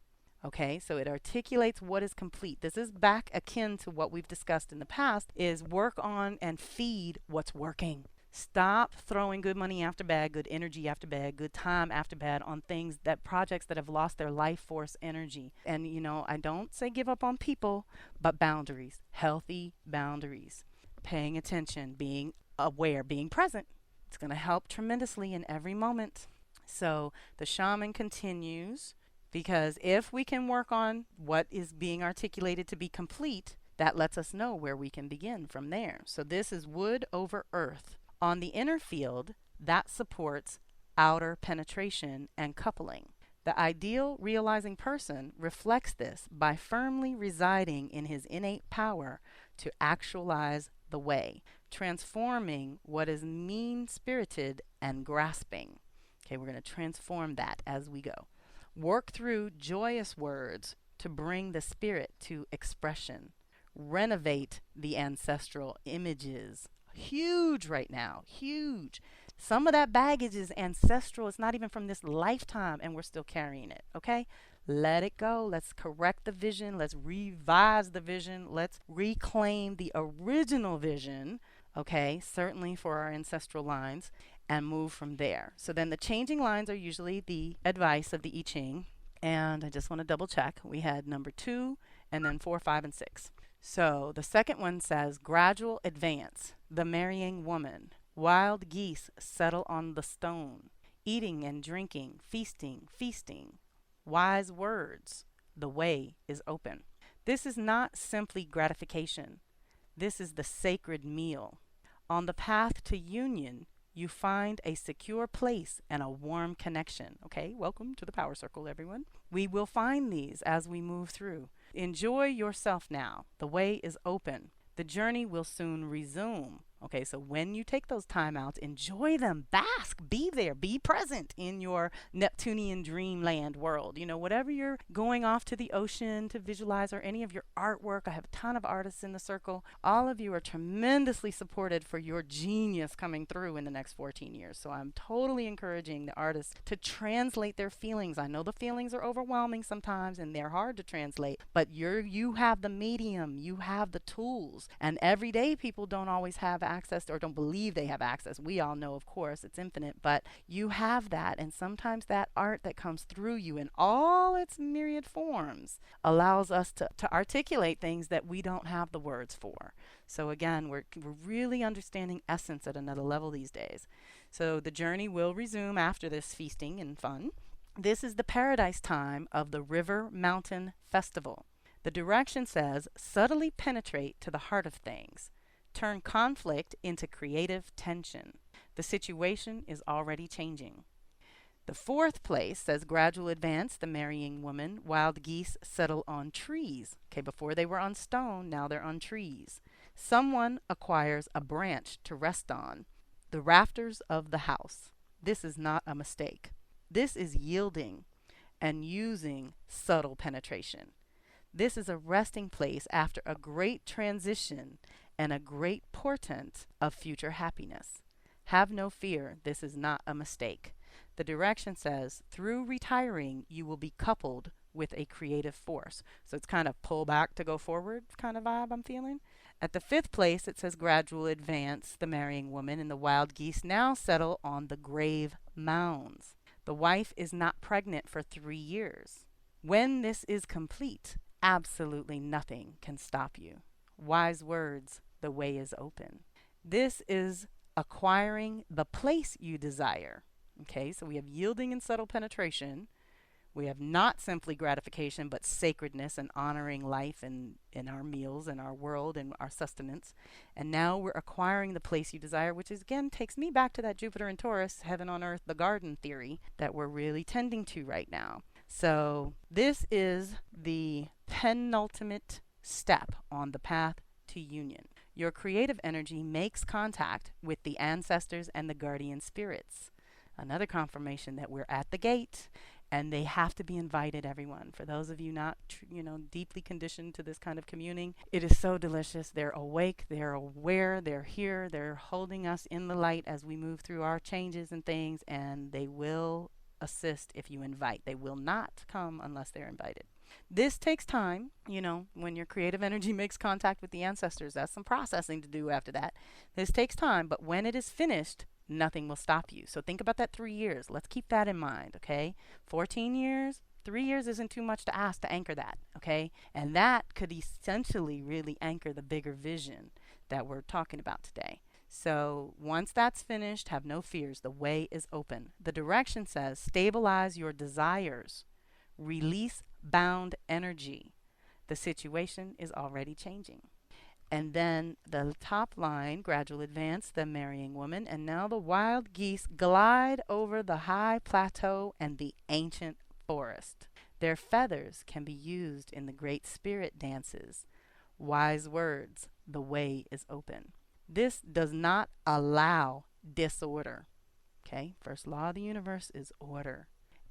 Okay, so it articulates what is complete. This is back akin to what we've discussed in the past, is work on and feed what's working. Stop throwing good money after bad, good energy after bad, good time after bad on things, projects that have lost their life force energy. And, I don't say give up on people, but boundaries, healthy boundaries, paying attention, being aware, being present. It's going to help tremendously in every moment. So the shaman continues, because if we can work on what is being articulated to be complete, that lets us know where we can begin from there. So this is wood over earth. On the inner field, that supports outer penetration and coupling. The ideal realizing person reflects this by firmly residing in his innate power to actualize the way. transforming what is mean-spirited and grasping. Okay, we're going to transform that as we go. Work through joyous words to bring the spirit to expression. Renovate the ancestral images. Huge right now, huge. Some of that baggage is ancestral. It's not even from this lifetime, and we're still carrying it, okay? Let it go. Let's correct the vision. Let's revise the vision. Let's reclaim the original vision, okay, certainly for our ancestral lines, and move from there. So then the changing lines are usually the advice of the I Ching. And I just want to double check. We had number 2 and then 4, 5, and 6. So the second one says, gradual advance, the marrying woman. Wild geese settle on the stone. Eating and drinking, feasting, feasting. Wise words, the way is open. This is not simply gratification. This is the sacred meal. On the path to union, you find a secure place and a warm connection. Okay, welcome to the power circle, everyone. We will find these as we move through. Enjoy yourself now. The way is open. The journey will soon resume. Okay, so when you take those timeouts, enjoy them, bask, be there, be present in your Neptunian dreamland world. You know, whatever you're going off to the ocean to visualize, or any of your artwork. I have a ton of artists in the circle. All of you are tremendously supported for your genius coming through in the next 14 years. So I'm totally encouraging the artists to translate their feelings. I know the feelings are overwhelming sometimes and they're hard to translate, but you have the medium, you have the tools, and everyday people don't always have access or don't believe they have access. We all know, of course, it's infinite, but you have that, and sometimes that art that comes through you in all its myriad forms allows us to articulate things that we don't have the words for. So again, we're really understanding essence at another level these days. So the journey will resume after this feasting and fun. This is the paradise time of the River Mountain Festival. The direction says, subtly penetrate to the heart of things. Turn conflict into creative tension. The situation is already changing. The fourth place says, gradual advance, the marrying woman. Wild geese settle on trees. Okay, before they were on stone, now they're on trees. Someone acquires a branch to rest on. The rafters of the house. This is not a mistake. This is yielding and using subtle penetration. This is a resting place after a great transition and a great portent of future happiness. Have no fear, this is not a mistake. The direction says, through retiring, you will be coupled with a creative force. So it's kind of pull back to go forward kind of vibe I'm feeling. At the fifth place, it says, gradual advance, the marrying woman, and the wild geese now settle on the grave mounds. The wife is not pregnant for 3 years. When this is complete, absolutely nothing can stop you. Wise words, the way is open. This is acquiring the place you desire. Okay, so we have yielding and subtle penetration. We have not simply gratification, but sacredness and honoring life and in our meals and our world and our sustenance. And now we're acquiring the place you desire, which is, again, takes me back to that Jupiter and Taurus, heaven on earth, the garden theory that we're really tending to right now. So this is the penultimate step on the path to union. Your creative energy makes contact with the ancestors and the guardian spirits. Another confirmation that we're at the gate, and they have to be invited, everyone. For those of you not, deeply conditioned to this kind of communing, it is so delicious. They're awake, they're aware, they're here, they're holding us in the light as we move through our changes and things, and they will assist if you invite. They will not come unless they're invited. This takes time, when your creative energy makes contact with the ancestors. That's some processing to do after that. This takes time, but when it is finished, nothing will stop you. So think about that 3 years. Let's keep that in mind, okay? 14 years, 3 years isn't too much to ask to anchor that, okay? And that could essentially really anchor the bigger vision that we're talking about today. So once that's finished, have no fears. The way is open. The direction says, stabilize your desires. Release bound energy. The situation is already changing. And then the top line, gradual advance, the marrying woman. And now the wild geese glide over the high plateau and the ancient forest. Their feathers can be used in the great spirit dances. Wise words, the way is open. This does not allow disorder. Okay, first law of the universe is order.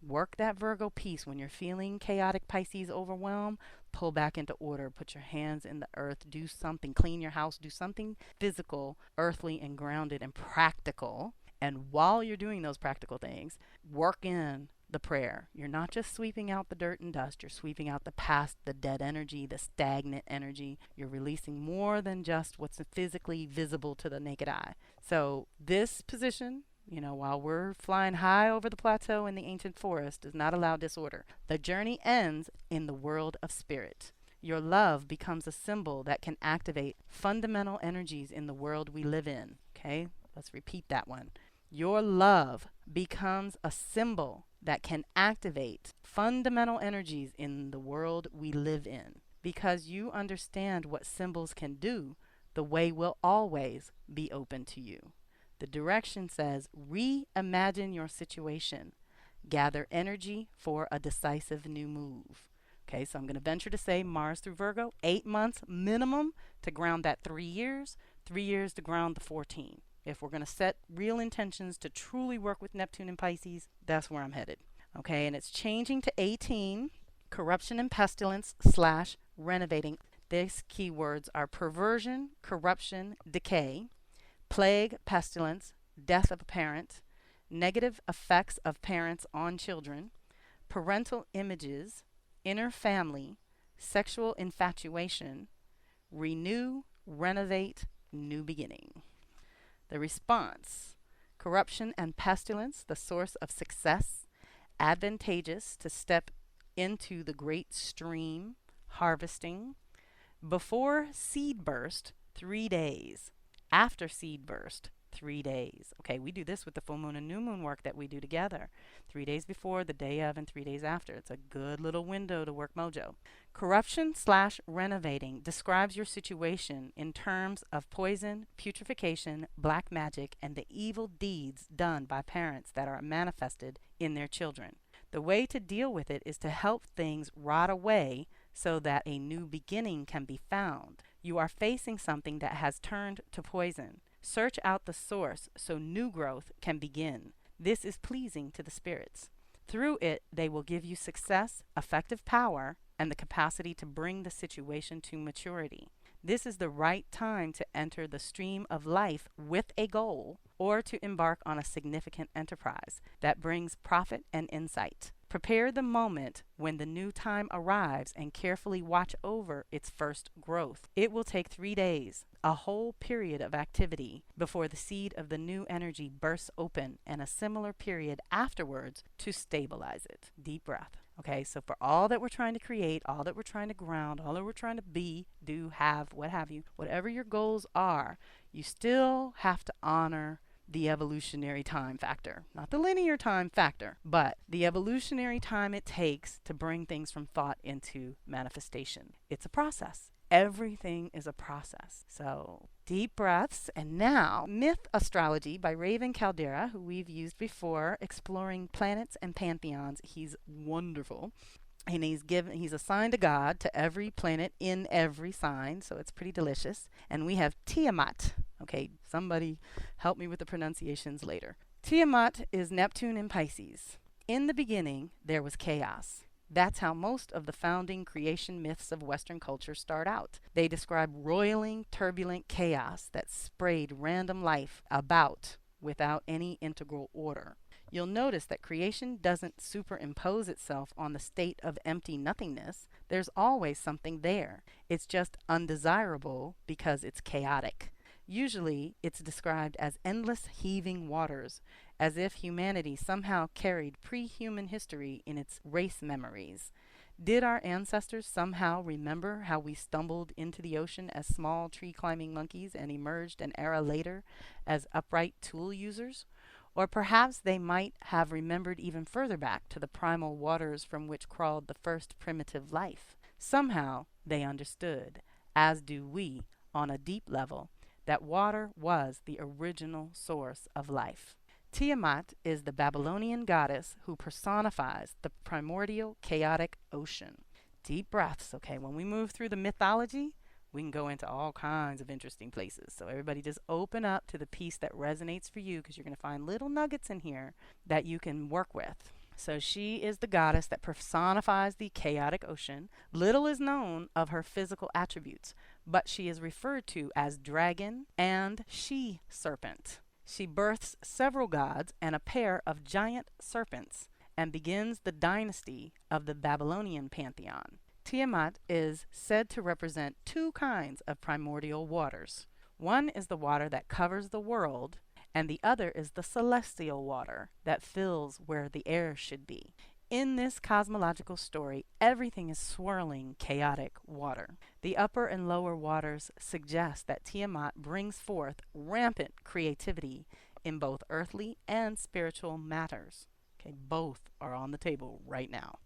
Work that Virgo piece. When you're feeling chaotic Pisces overwhelm, pull back into order. Put your hands in the earth. Do something. Clean your house. Do something physical, earthly, and grounded and practical. And while you're doing those practical things, work in the prayer. You're not just sweeping out the dirt and dust. You're sweeping out the past, the dead energy, the stagnant energy. You're releasing more than just what's physically visible to the naked eye. So this position, while we're flying high over the plateau in the ancient forest, does not allow disorder. The journey ends in the world of spirit. Your love becomes a symbol that can activate fundamental energies in the world we live in. Okay, let's repeat that one. Your love becomes a symbol that can activate fundamental energies in the world we live in. Because you understand what symbols can do, the way will always be open to you. The direction says, reimagine your situation. Gather energy for a decisive new move. Okay, so I'm going to venture to say Mars through Virgo, 8 months minimum to ground that 3 years, 3 years to ground the 14. If we're going to set real intentions to truly work with Neptune and Pisces, that's where I'm headed. Okay, and it's changing to 18, corruption and pestilence / renovating. These keywords are perversion, corruption, decay, plague, pestilence, death of a parent, negative effects of parents on children, parental images, inner family, sexual infatuation, renew, renovate, new beginning. The response: corruption and pestilence, the source of success, advantageous to step into the great stream, harvesting. Before seed burst, 3 days. After seed burst, 3 days. Okay, we do this with the full moon and new moon work that we do together. 3 days before, the day of, and 3 days after. It's a good little window to work mojo. Corruption / renovating describes your situation in terms of poison, putrefaction, black magic, and the evil deeds done by parents that are manifested in their children. The way to deal with it is to help things rot away so that a new beginning can be found. You are facing something that has turned to poison. Search out the source so new growth can begin. This is pleasing to the spirits. Through it, they will give you success, effective power, and the capacity to bring the situation to maturity. This is the right time to enter the stream of life with a goal or to embark on a significant enterprise that brings profit and insight. Prepare the moment when the new time arrives and carefully watch over its first growth. It will take 3 days, a whole period of activity, before the seed of the new energy bursts open, and a similar period afterwards to stabilize it. Deep breath. Okay, so for all that we're trying to create, all that we're trying to ground, all that we're trying to be, do, have, what have you, whatever your goals are, you still have to honor the evolutionary time factor. Not the linear time factor, but the evolutionary time it takes to bring things from thought into manifestation. It's a process. Everything is a process. So deep breaths. And now, Myth Astrology by Raven Caldera, who we've used before, exploring planets and pantheons. He's wonderful. And he's assigned a god to every planet in every sign, so it's pretty delicious. And we have Tiamat. Okay, somebody help me with the pronunciations later. Tiamat is Neptune in Pisces. In the beginning, there was chaos. That's how most of the founding creation myths of Western culture start out. They describe roiling, turbulent chaos that sprayed random life about without any integral order. You'll notice that creation doesn't superimpose itself on the state of empty nothingness. There's always something there. It's just undesirable because it's chaotic. Usually, it's described as endless heaving waters, as if humanity somehow carried pre-human history in its race memories. Did our ancestors somehow remember how we stumbled into the ocean as small tree-climbing monkeys and emerged an era later as upright tool users? Or perhaps they might have remembered even further back to the primal waters from which crawled the first primitive life. Somehow they understood, as do we, on a deep level, that water was the original source of life. Tiamat is the Babylonian goddess who personifies the primordial chaotic ocean. Deep breaths, okay? When we move through the mythology, We can go into all kinds of interesting places. So everybody just open up to the piece that resonates for you, because you're going to find little nuggets in here that you can work with. So she is the goddess that personifies the chaotic ocean. Little is known of her physical attributes, but she is referred to as dragon and she-serpent. She births several gods and a pair of giant serpents, and begins the dynasty of the Babylonian pantheon. Tiamat is said to represent two kinds of primordial waters. One is the water that covers the world, and the other is the celestial water that fills where the air should be. In this cosmological story, everything is swirling, chaotic water. The upper and lower waters suggest that Tiamat brings forth rampant creativity in both earthly and spiritual matters. Okay, both are on the table right now.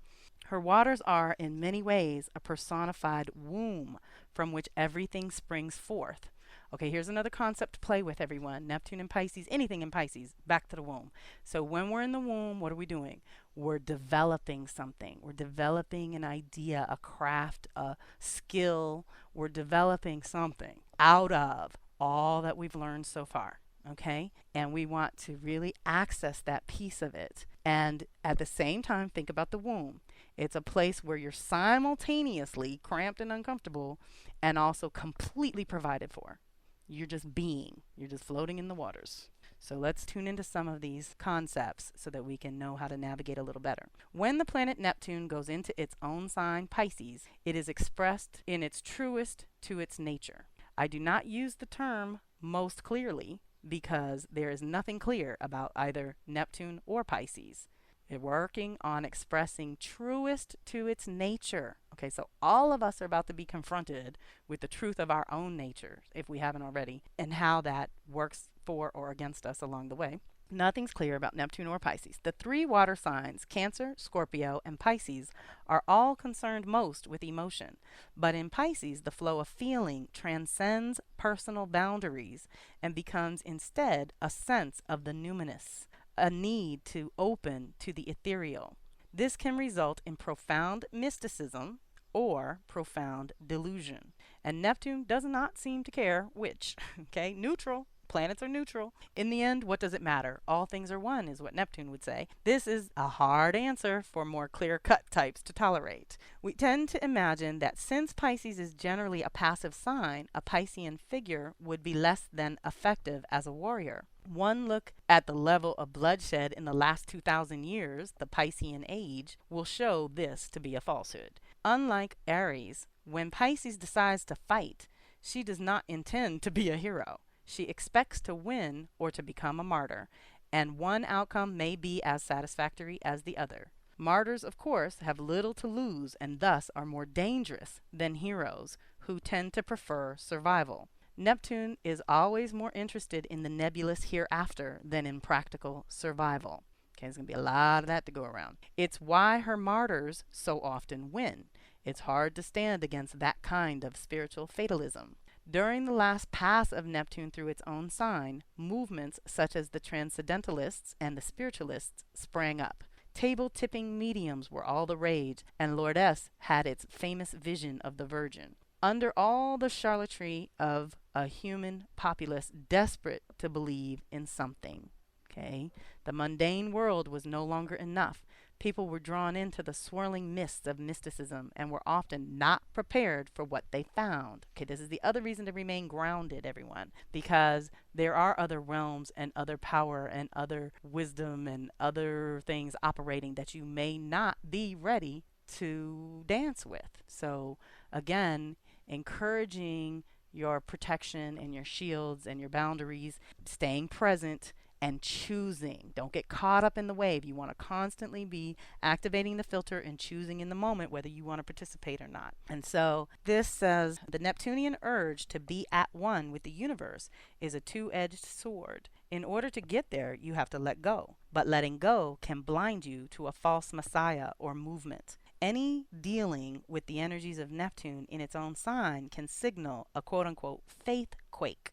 Her waters are, in many ways, a personified womb from which everything springs forth. Okay, here's another concept to play with, everyone. Neptune in Pisces, anything in Pisces, back to the womb. So when we're in the womb, what are we doing? We're developing something. We're developing an idea, a craft, a skill. We're developing something out of all that we've learned so far. Okay, and we want to really access that piece of it. And at the same time, think about the womb. It's a place where you're simultaneously cramped and uncomfortable and also completely provided for. You're just being, you're just floating in the waters. So let's tune into some of these concepts so that we can know how to navigate a little better. When the planet Neptune goes into its own sign, Pisces, it is expressed in its truest to its nature. I do not use the term most clearly, because there is nothing clear about either Neptune or Pisces. They're working on expressing truest to its nature. Okay, so all of us are about to be confronted with the truth of our own nature, if we haven't already, and how that works for or against us along the way. Nothing's clear about Neptune or Pisces. The three water signs, Cancer, Scorpio, and Pisces, are all concerned most with emotion. But in Pisces, the flow of feeling transcends personal boundaries and becomes instead a sense of the numinous, a need to open to the ethereal. This can result in profound mysticism or profound delusion. And Neptune does not seem to care which. Okay, neutral. Planets are neutral. In the end, what does it matter? All things are one, is what Neptune would say. This is a hard answer for more clear-cut types to tolerate. We tend to imagine that since Pisces is generally a passive sign, a Piscean figure would be less than effective as a warrior. One look at the level of bloodshed in the last 2,000 years, the Piscean age, will show this to be a falsehood. Unlike Aries, when Pisces decides to fight, she does not intend to be a hero. She expects to win or to become a martyr, and one outcome may be as satisfactory as the other. Martyrs, of course, have little to lose and thus are more dangerous than heroes, who tend to prefer survival. Neptune is always more interested in the nebulous hereafter than in practical survival. Okay, there's going to be a lot of that to go around. It's why her martyrs so often win. It's hard to stand against that kind of spiritual fatalism. During the last pass of Neptune through its own sign, movements such as the Transcendentalists and the Spiritualists sprang up. Table-tipping mediums were all the rage, and Lourdes had its famous vision of the Virgin. Under all the charlatanry of a human populace desperate to believe in something, okay, the mundane world was no longer enough. People were drawn into the swirling mists of mysticism and were often not prepared for what they found. Okay, this is the other reason to remain grounded, everyone, because there are other realms and other power and other wisdom and other things operating that you may not be ready to dance with. So again, encouraging your protection and your shields and your boundaries, staying present, and choosing. Don't get caught up in the wave. You want to constantly be activating the filter and choosing in the moment whether you want to participate or not. And so this says the Neptunian urge to be at one with the universe is a two-edged sword. In order to get there, you have to let go. But letting go can blind you to a false messiah or movement. Any dealing with the energies of Neptune in its own sign can signal a quote-unquote faith quake.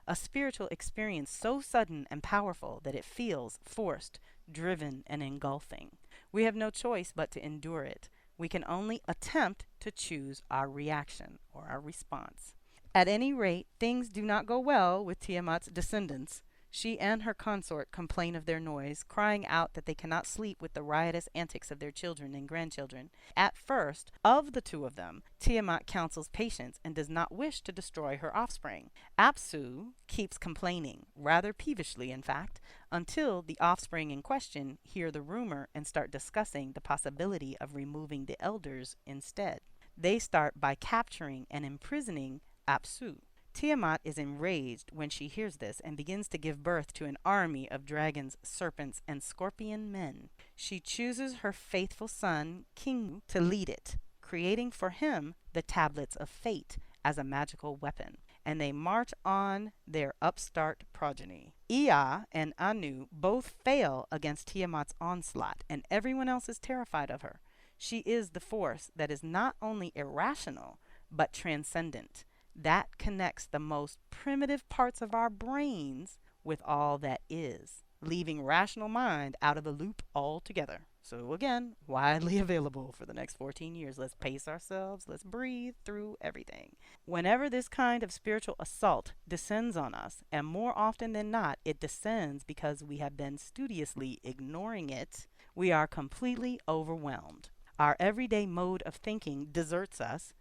A spiritual experience so sudden and powerful that it feels forced, driven, and engulfing. We have no choice but to endure it. We can only attempt to choose our reaction or our response. At any rate, things do not go well with Tiamat's descendants. She and her consort complain of their noise, crying out that they cannot sleep with the riotous antics of their children and grandchildren. At first, of the two of them, Tiamat counsels patience and does not wish to destroy her offspring. Apsu keeps complaining, rather peevishly in fact, until the offspring in question hear the rumor and start discussing the possibility of removing the elders instead. They start by capturing and imprisoning Apsu. Tiamat is enraged when she hears this and begins to give birth to an army of dragons, serpents, and scorpion men. She chooses her faithful son, Kingu, to lead it, creating for him the Tablets of Fate as a magical weapon, and they march on their upstart progeny. Ea and Anu both fail against Tiamat's onslaught, and everyone else is terrified of her. She is the force that is not only irrational, but transcendent. That connects the most primitive parts of our brains with all that is, leaving rational mind out of the loop altogether. So again, widely available for the next 14 years. Let's pace ourselves. Let's breathe through everything. Whenever this kind of spiritual assault descends on us, and more often than not, it descends because we have been studiously ignoring it, we are completely overwhelmed. Our everyday mode of thinking deserts us,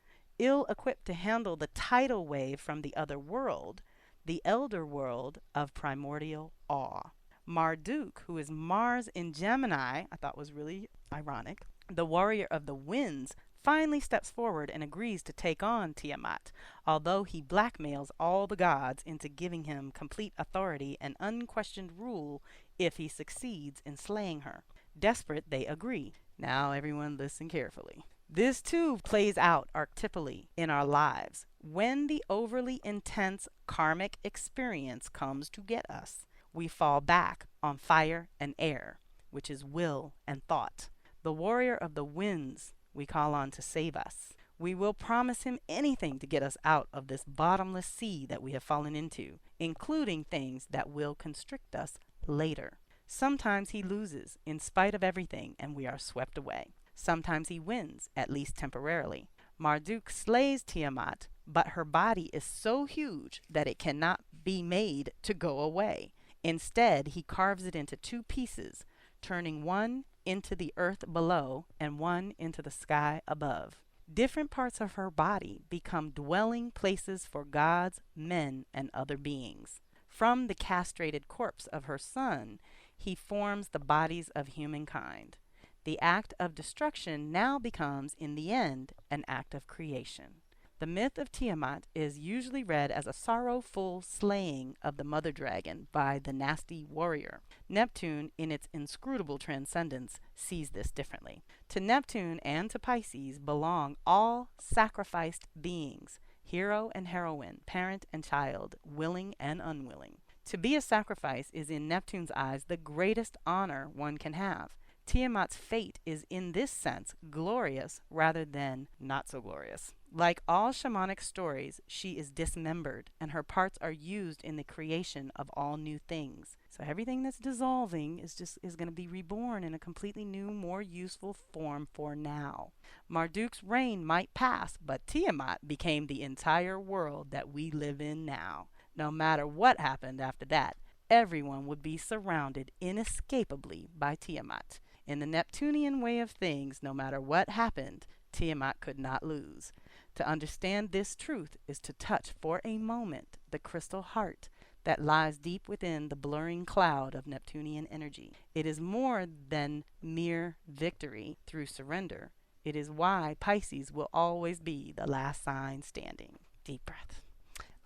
ill-equipped to handle the tidal wave from the other world, the elder world of primordial awe. Marduk, who is Mars in Gemini, I thought was really ironic, the warrior of the winds, finally steps forward and agrees to take on Tiamat, although he blackmails all the gods into giving him complete authority and unquestioned rule if he succeeds in slaying her. Desperate, they agree. Now everyone listen carefully. This too plays out archetypally in our lives when the overly intense karmic experience comes to get us. We fall back on fire and air, which is will and thought. The warrior of the winds we call on to save us. We will promise him anything to get us out of this bottomless sea that we have fallen into, including things that will constrict us later. Sometimes he loses in spite of everything and we are swept away. Sometimes he wins, at least temporarily. Marduk slays Tiamat, but her body is so huge that it cannot be made to go away. Instead, he carves it into two pieces, turning one into the earth below and one into the sky above. Different parts of her body become dwelling places for gods, men, and other beings. From the castrated corpse of her son, he forms the bodies of humankind. The act of destruction now becomes, in the end, an act of creation. The myth of Tiamat is usually read as a sorrowful slaying of the mother dragon by the nasty warrior. Neptune, in its inscrutable transcendence, sees this differently. To Neptune and to Pisces belong all sacrificed beings, hero and heroine, parent and child, willing and unwilling. To be a sacrifice is in Neptune's eyes the greatest honor one can have. Tiamat's fate is in this sense glorious rather than not so glorious. Like all shamanic stories, she is dismembered and her parts are used in the creation of all new things. So everything that's dissolving is going to be reborn in a completely new, more useful form for now. Marduk's reign might pass, but Tiamat became the entire world that we live in now. No matter what happened after that, everyone would be surrounded inescapably by Tiamat. In the Neptunian way of things, no matter what happened, Tiamat could not lose. To understand this truth is to touch for a moment the crystal heart that lies deep within the blurring cloud of Neptunian energy. It is more than mere victory through surrender. It is why Pisces will always be the last sign standing. Deep breath.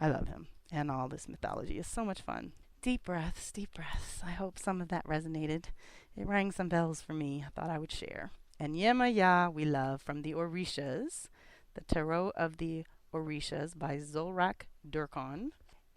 I love him, and all this mythology is so much fun. Deep breaths, deep breaths. I hope some of that resonated. It rang some bells for me. I thought I would share. And Yemaya we love from the Orishas, the Tarot of the Orishas by Zolrak Durkon.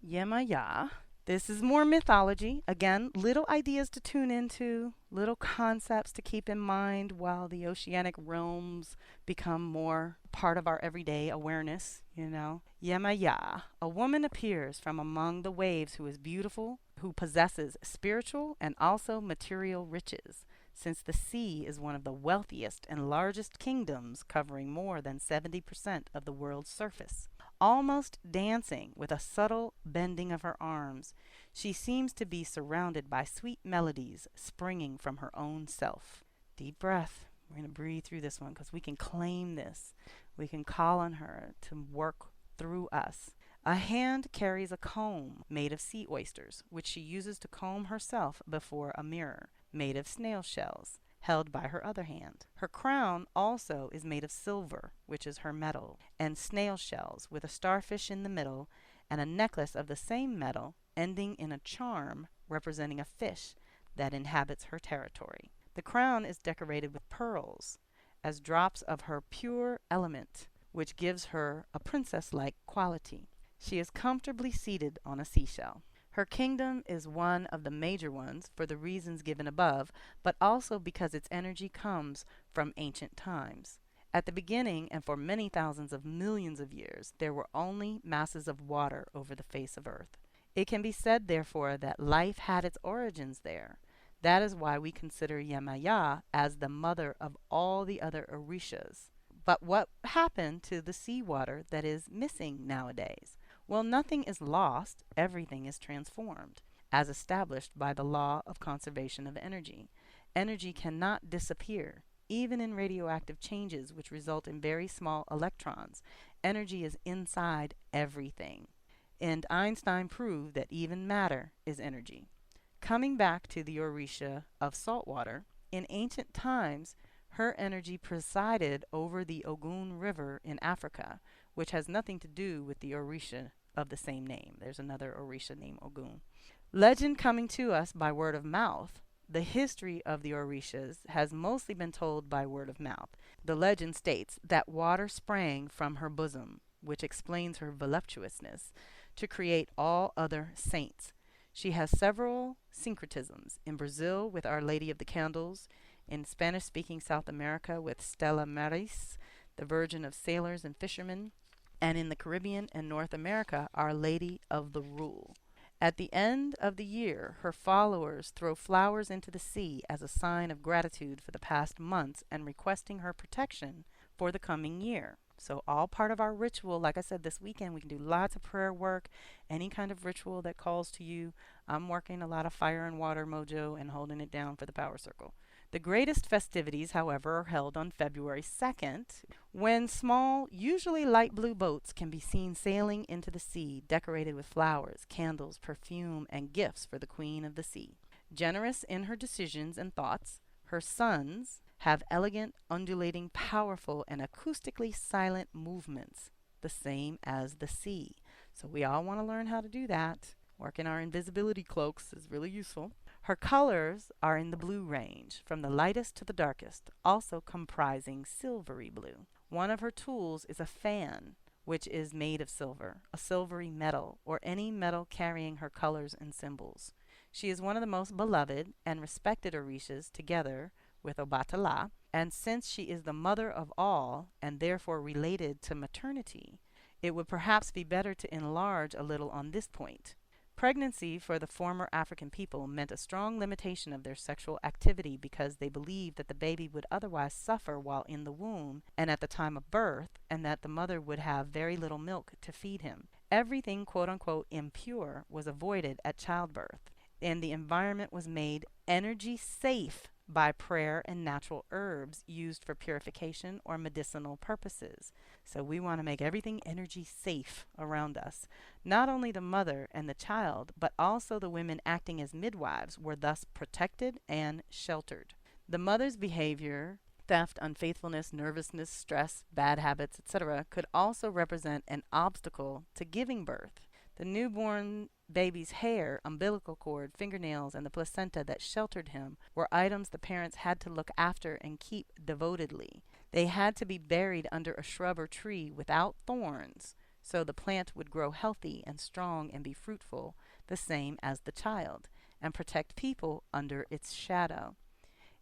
Yemaya. This is more mythology. Again, little ideas to tune into, little concepts to keep in mind while the oceanic realms become more part of our everyday awareness, you know. Yemaya, a woman appears from among the waves who is beautiful, who possesses spiritual and also material riches, since the sea is one of the wealthiest and largest kingdoms covering more than 70% of the world's surface. almost dancing with a subtle bending of her arms. She seems to be surrounded by sweet melodies springing from her own self. Deep breath. We're going to breathe through this one because we can claim this. We can call on her to work through us. A hand carries a comb made of sea oysters, which she uses to comb herself before a mirror, made of snail shells, held by her other hand. Her crown also is made of silver, which is her metal, and snail shells with a starfish in the middle, and a necklace of the same metal, ending in a charm representing a fish that inhabits her territory. The crown is decorated with pearls, as drops of her pure element, which gives her a princess-like quality. She is comfortably seated on a seashell. Her kingdom is one of the major ones for the reasons given above, but also because its energy comes from ancient times. At the beginning, and for many thousands of millions of years, there were only masses of water over the face of Earth. It can be said, therefore, that life had its origins there. That is why we consider Yemaya as the mother of all the other Orishas. But what happened to the seawater that is missing nowadays? Well, nothing is lost, everything is transformed, as established by the law of conservation of energy. Energy cannot disappear, even in radioactive changes which result in very small electrons. Energy is inside everything. And Einstein proved that even matter is energy. Coming back to the Orisha of saltwater, in ancient times, her energy presided over the Ogun River in Africa, which has nothing to do with the Orisha of the same name. There's another Orisha named Ogun. Legend coming to us by word of mouth. The history of the Orishas has mostly been told by word of mouth. The legend states that water sprang from her bosom, which explains her voluptuousness, to create all other saints. She has several syncretisms. In Brazil with Our Lady of the Candles, in Spanish-speaking South America with Stella Maris, the Virgin of Sailors and Fishermen, and in the Caribbean and North America, Our Lady of the Rule. At the end of the year, her followers throw flowers into the sea as a sign of gratitude for the past months and requesting her protection for the coming year. So all part of our ritual. Like I said, this weekend we can do lots of prayer work, any kind of ritual that calls to you. I'm working a lot of fire and water mojo and holding it down for the power circle. The greatest festivities, however, are held on February 2nd, when small, usually light blue boats can be seen sailing into the sea, decorated with flowers, candles, perfume, and gifts for the Queen of the Sea. Generous in her decisions and thoughts, her sons have elegant, undulating, powerful, and acoustically silent movements, the same as the sea. So we all want to learn how to do that. Working our invisibility cloaks is really useful. Her colors are in the blue range, from the lightest to the darkest, also comprising silvery blue. One of her tools is a fan, which is made of silver, a silvery metal, or any metal carrying her colors and symbols. She is one of the most beloved and respected Orishas, together with Obatala, and since she is the mother of all, and therefore related to maternity, it would perhaps be better to enlarge a little on this point. Pregnancy for the former African people meant a strong limitation of their sexual activity because they believed that the baby would otherwise suffer while in the womb and at the time of birth, and that the mother would have very little milk to feed him. Everything quote-unquote impure was avoided at childbirth, and the environment was made energy safe by prayer and natural herbs used for purification or medicinal purposes. So we want to make everything energy safe around us. Not only the mother and the child, but also the women acting as midwives were thus protected and sheltered. The mother's behavior, theft, unfaithfulness, nervousness, stress, bad habits, etc., could also represent an obstacle to giving birth. The newborn baby's hair, umbilical cord, fingernails, and the placenta that sheltered him were items the parents had to look after and keep devotedly. They had to be buried under a shrub or tree without thorns, so the plant would grow healthy and strong and be fruitful, the same as the child, and protect people under its shadow.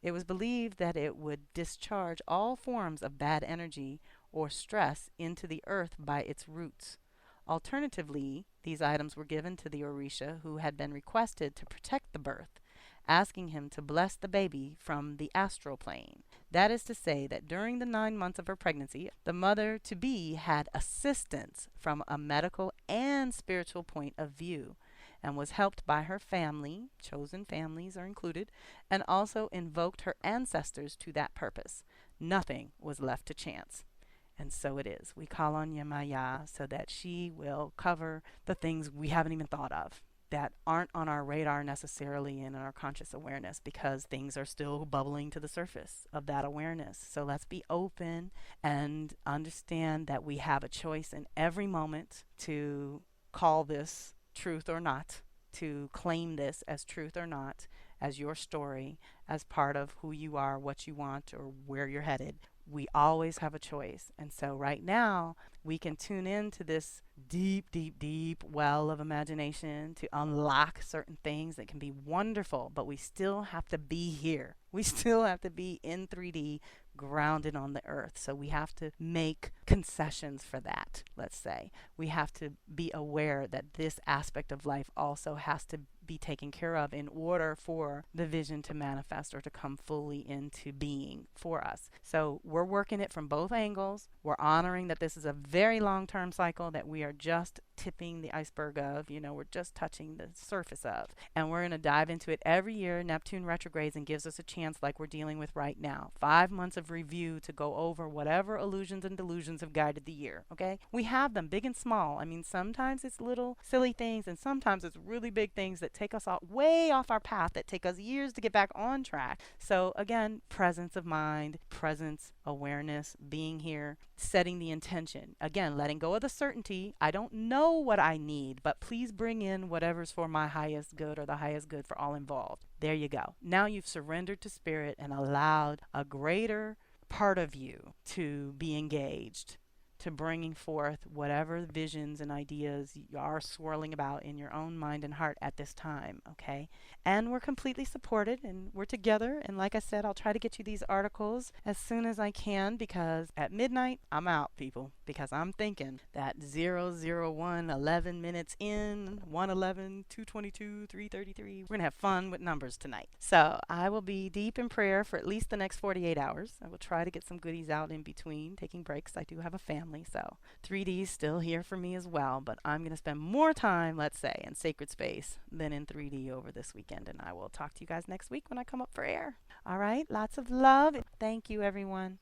It was believed that it would discharge all forms of bad energy or stress into the earth by its roots. Alternatively, these items were given to the Orisha who had been requested to protect the birth. asking him to bless the baby from the astral plane. That is to say that during the 9 months of her pregnancy, the mother-to-be had assistance from a medical and spiritual point of view and was helped by her family, chosen families are included, and also invoked her ancestors to that purpose. Nothing was left to chance. And so it is. We call on Yemaya so that she will cover the things we haven't even thought of, that aren't on our radar necessarily in our conscious awareness, because things are still bubbling to the surface of that awareness. So let's be open and understand that we have a choice in every moment to call this truth or not, to claim this as truth or not, as your story, as part of who you are, what you want, or where you're headed. We always have a choice. And so right now, we can tune into this deep, deep, deep well of imagination to unlock certain things that can be wonderful, but we still have to be here. We still have to be in 3D, grounded on the earth. So we have to make concessions for that, let's say. We have to be aware that this aspect of life also has to be taken care of in order for the vision to manifest or to come fully into being for us. So we're working it from both angles. We're honoring that this is a very long-term cycle that we are just tipping the iceberg of, we're just touching the surface of. And we're going to dive into it every year. Neptune retrogrades and gives us a chance, like we're dealing with right now. 5 months of review to go over whatever illusions and delusions have guided the year, okay? We have them, big and small. I mean, sometimes it's little silly things, and sometimes it's really big things that take us way off our path, that take us years to get back on track. So again, presence of mind, presence, awareness, being here, setting the intention. Again, letting go of the certainty. I don't know what I need, but please bring in whatever's for my highest good or the highest good for all involved. There you go. Now you've surrendered to spirit and allowed a greater part of you to be engaged, to bringing forth whatever visions and ideas you are swirling about in your own mind and heart at this time, okay? And we're completely supported, and we're together. And like I said, I'll try to get you these articles as soon as I can, because at midnight, I'm out, people, because I'm thinking that 001, 11 minutes in, 111, 222, 333, we're going to have fun with numbers tonight. So I will be deep in prayer for at least the next 48 hours. I will try to get some goodies out in between, taking breaks. I do have a family. So 3D is still here for me as well, but I'm going to spend more time, let's say, in sacred space than in 3D over this weekend. And I will talk to you guys next week when I come up for air. All right. Lots of love. Thank you, everyone.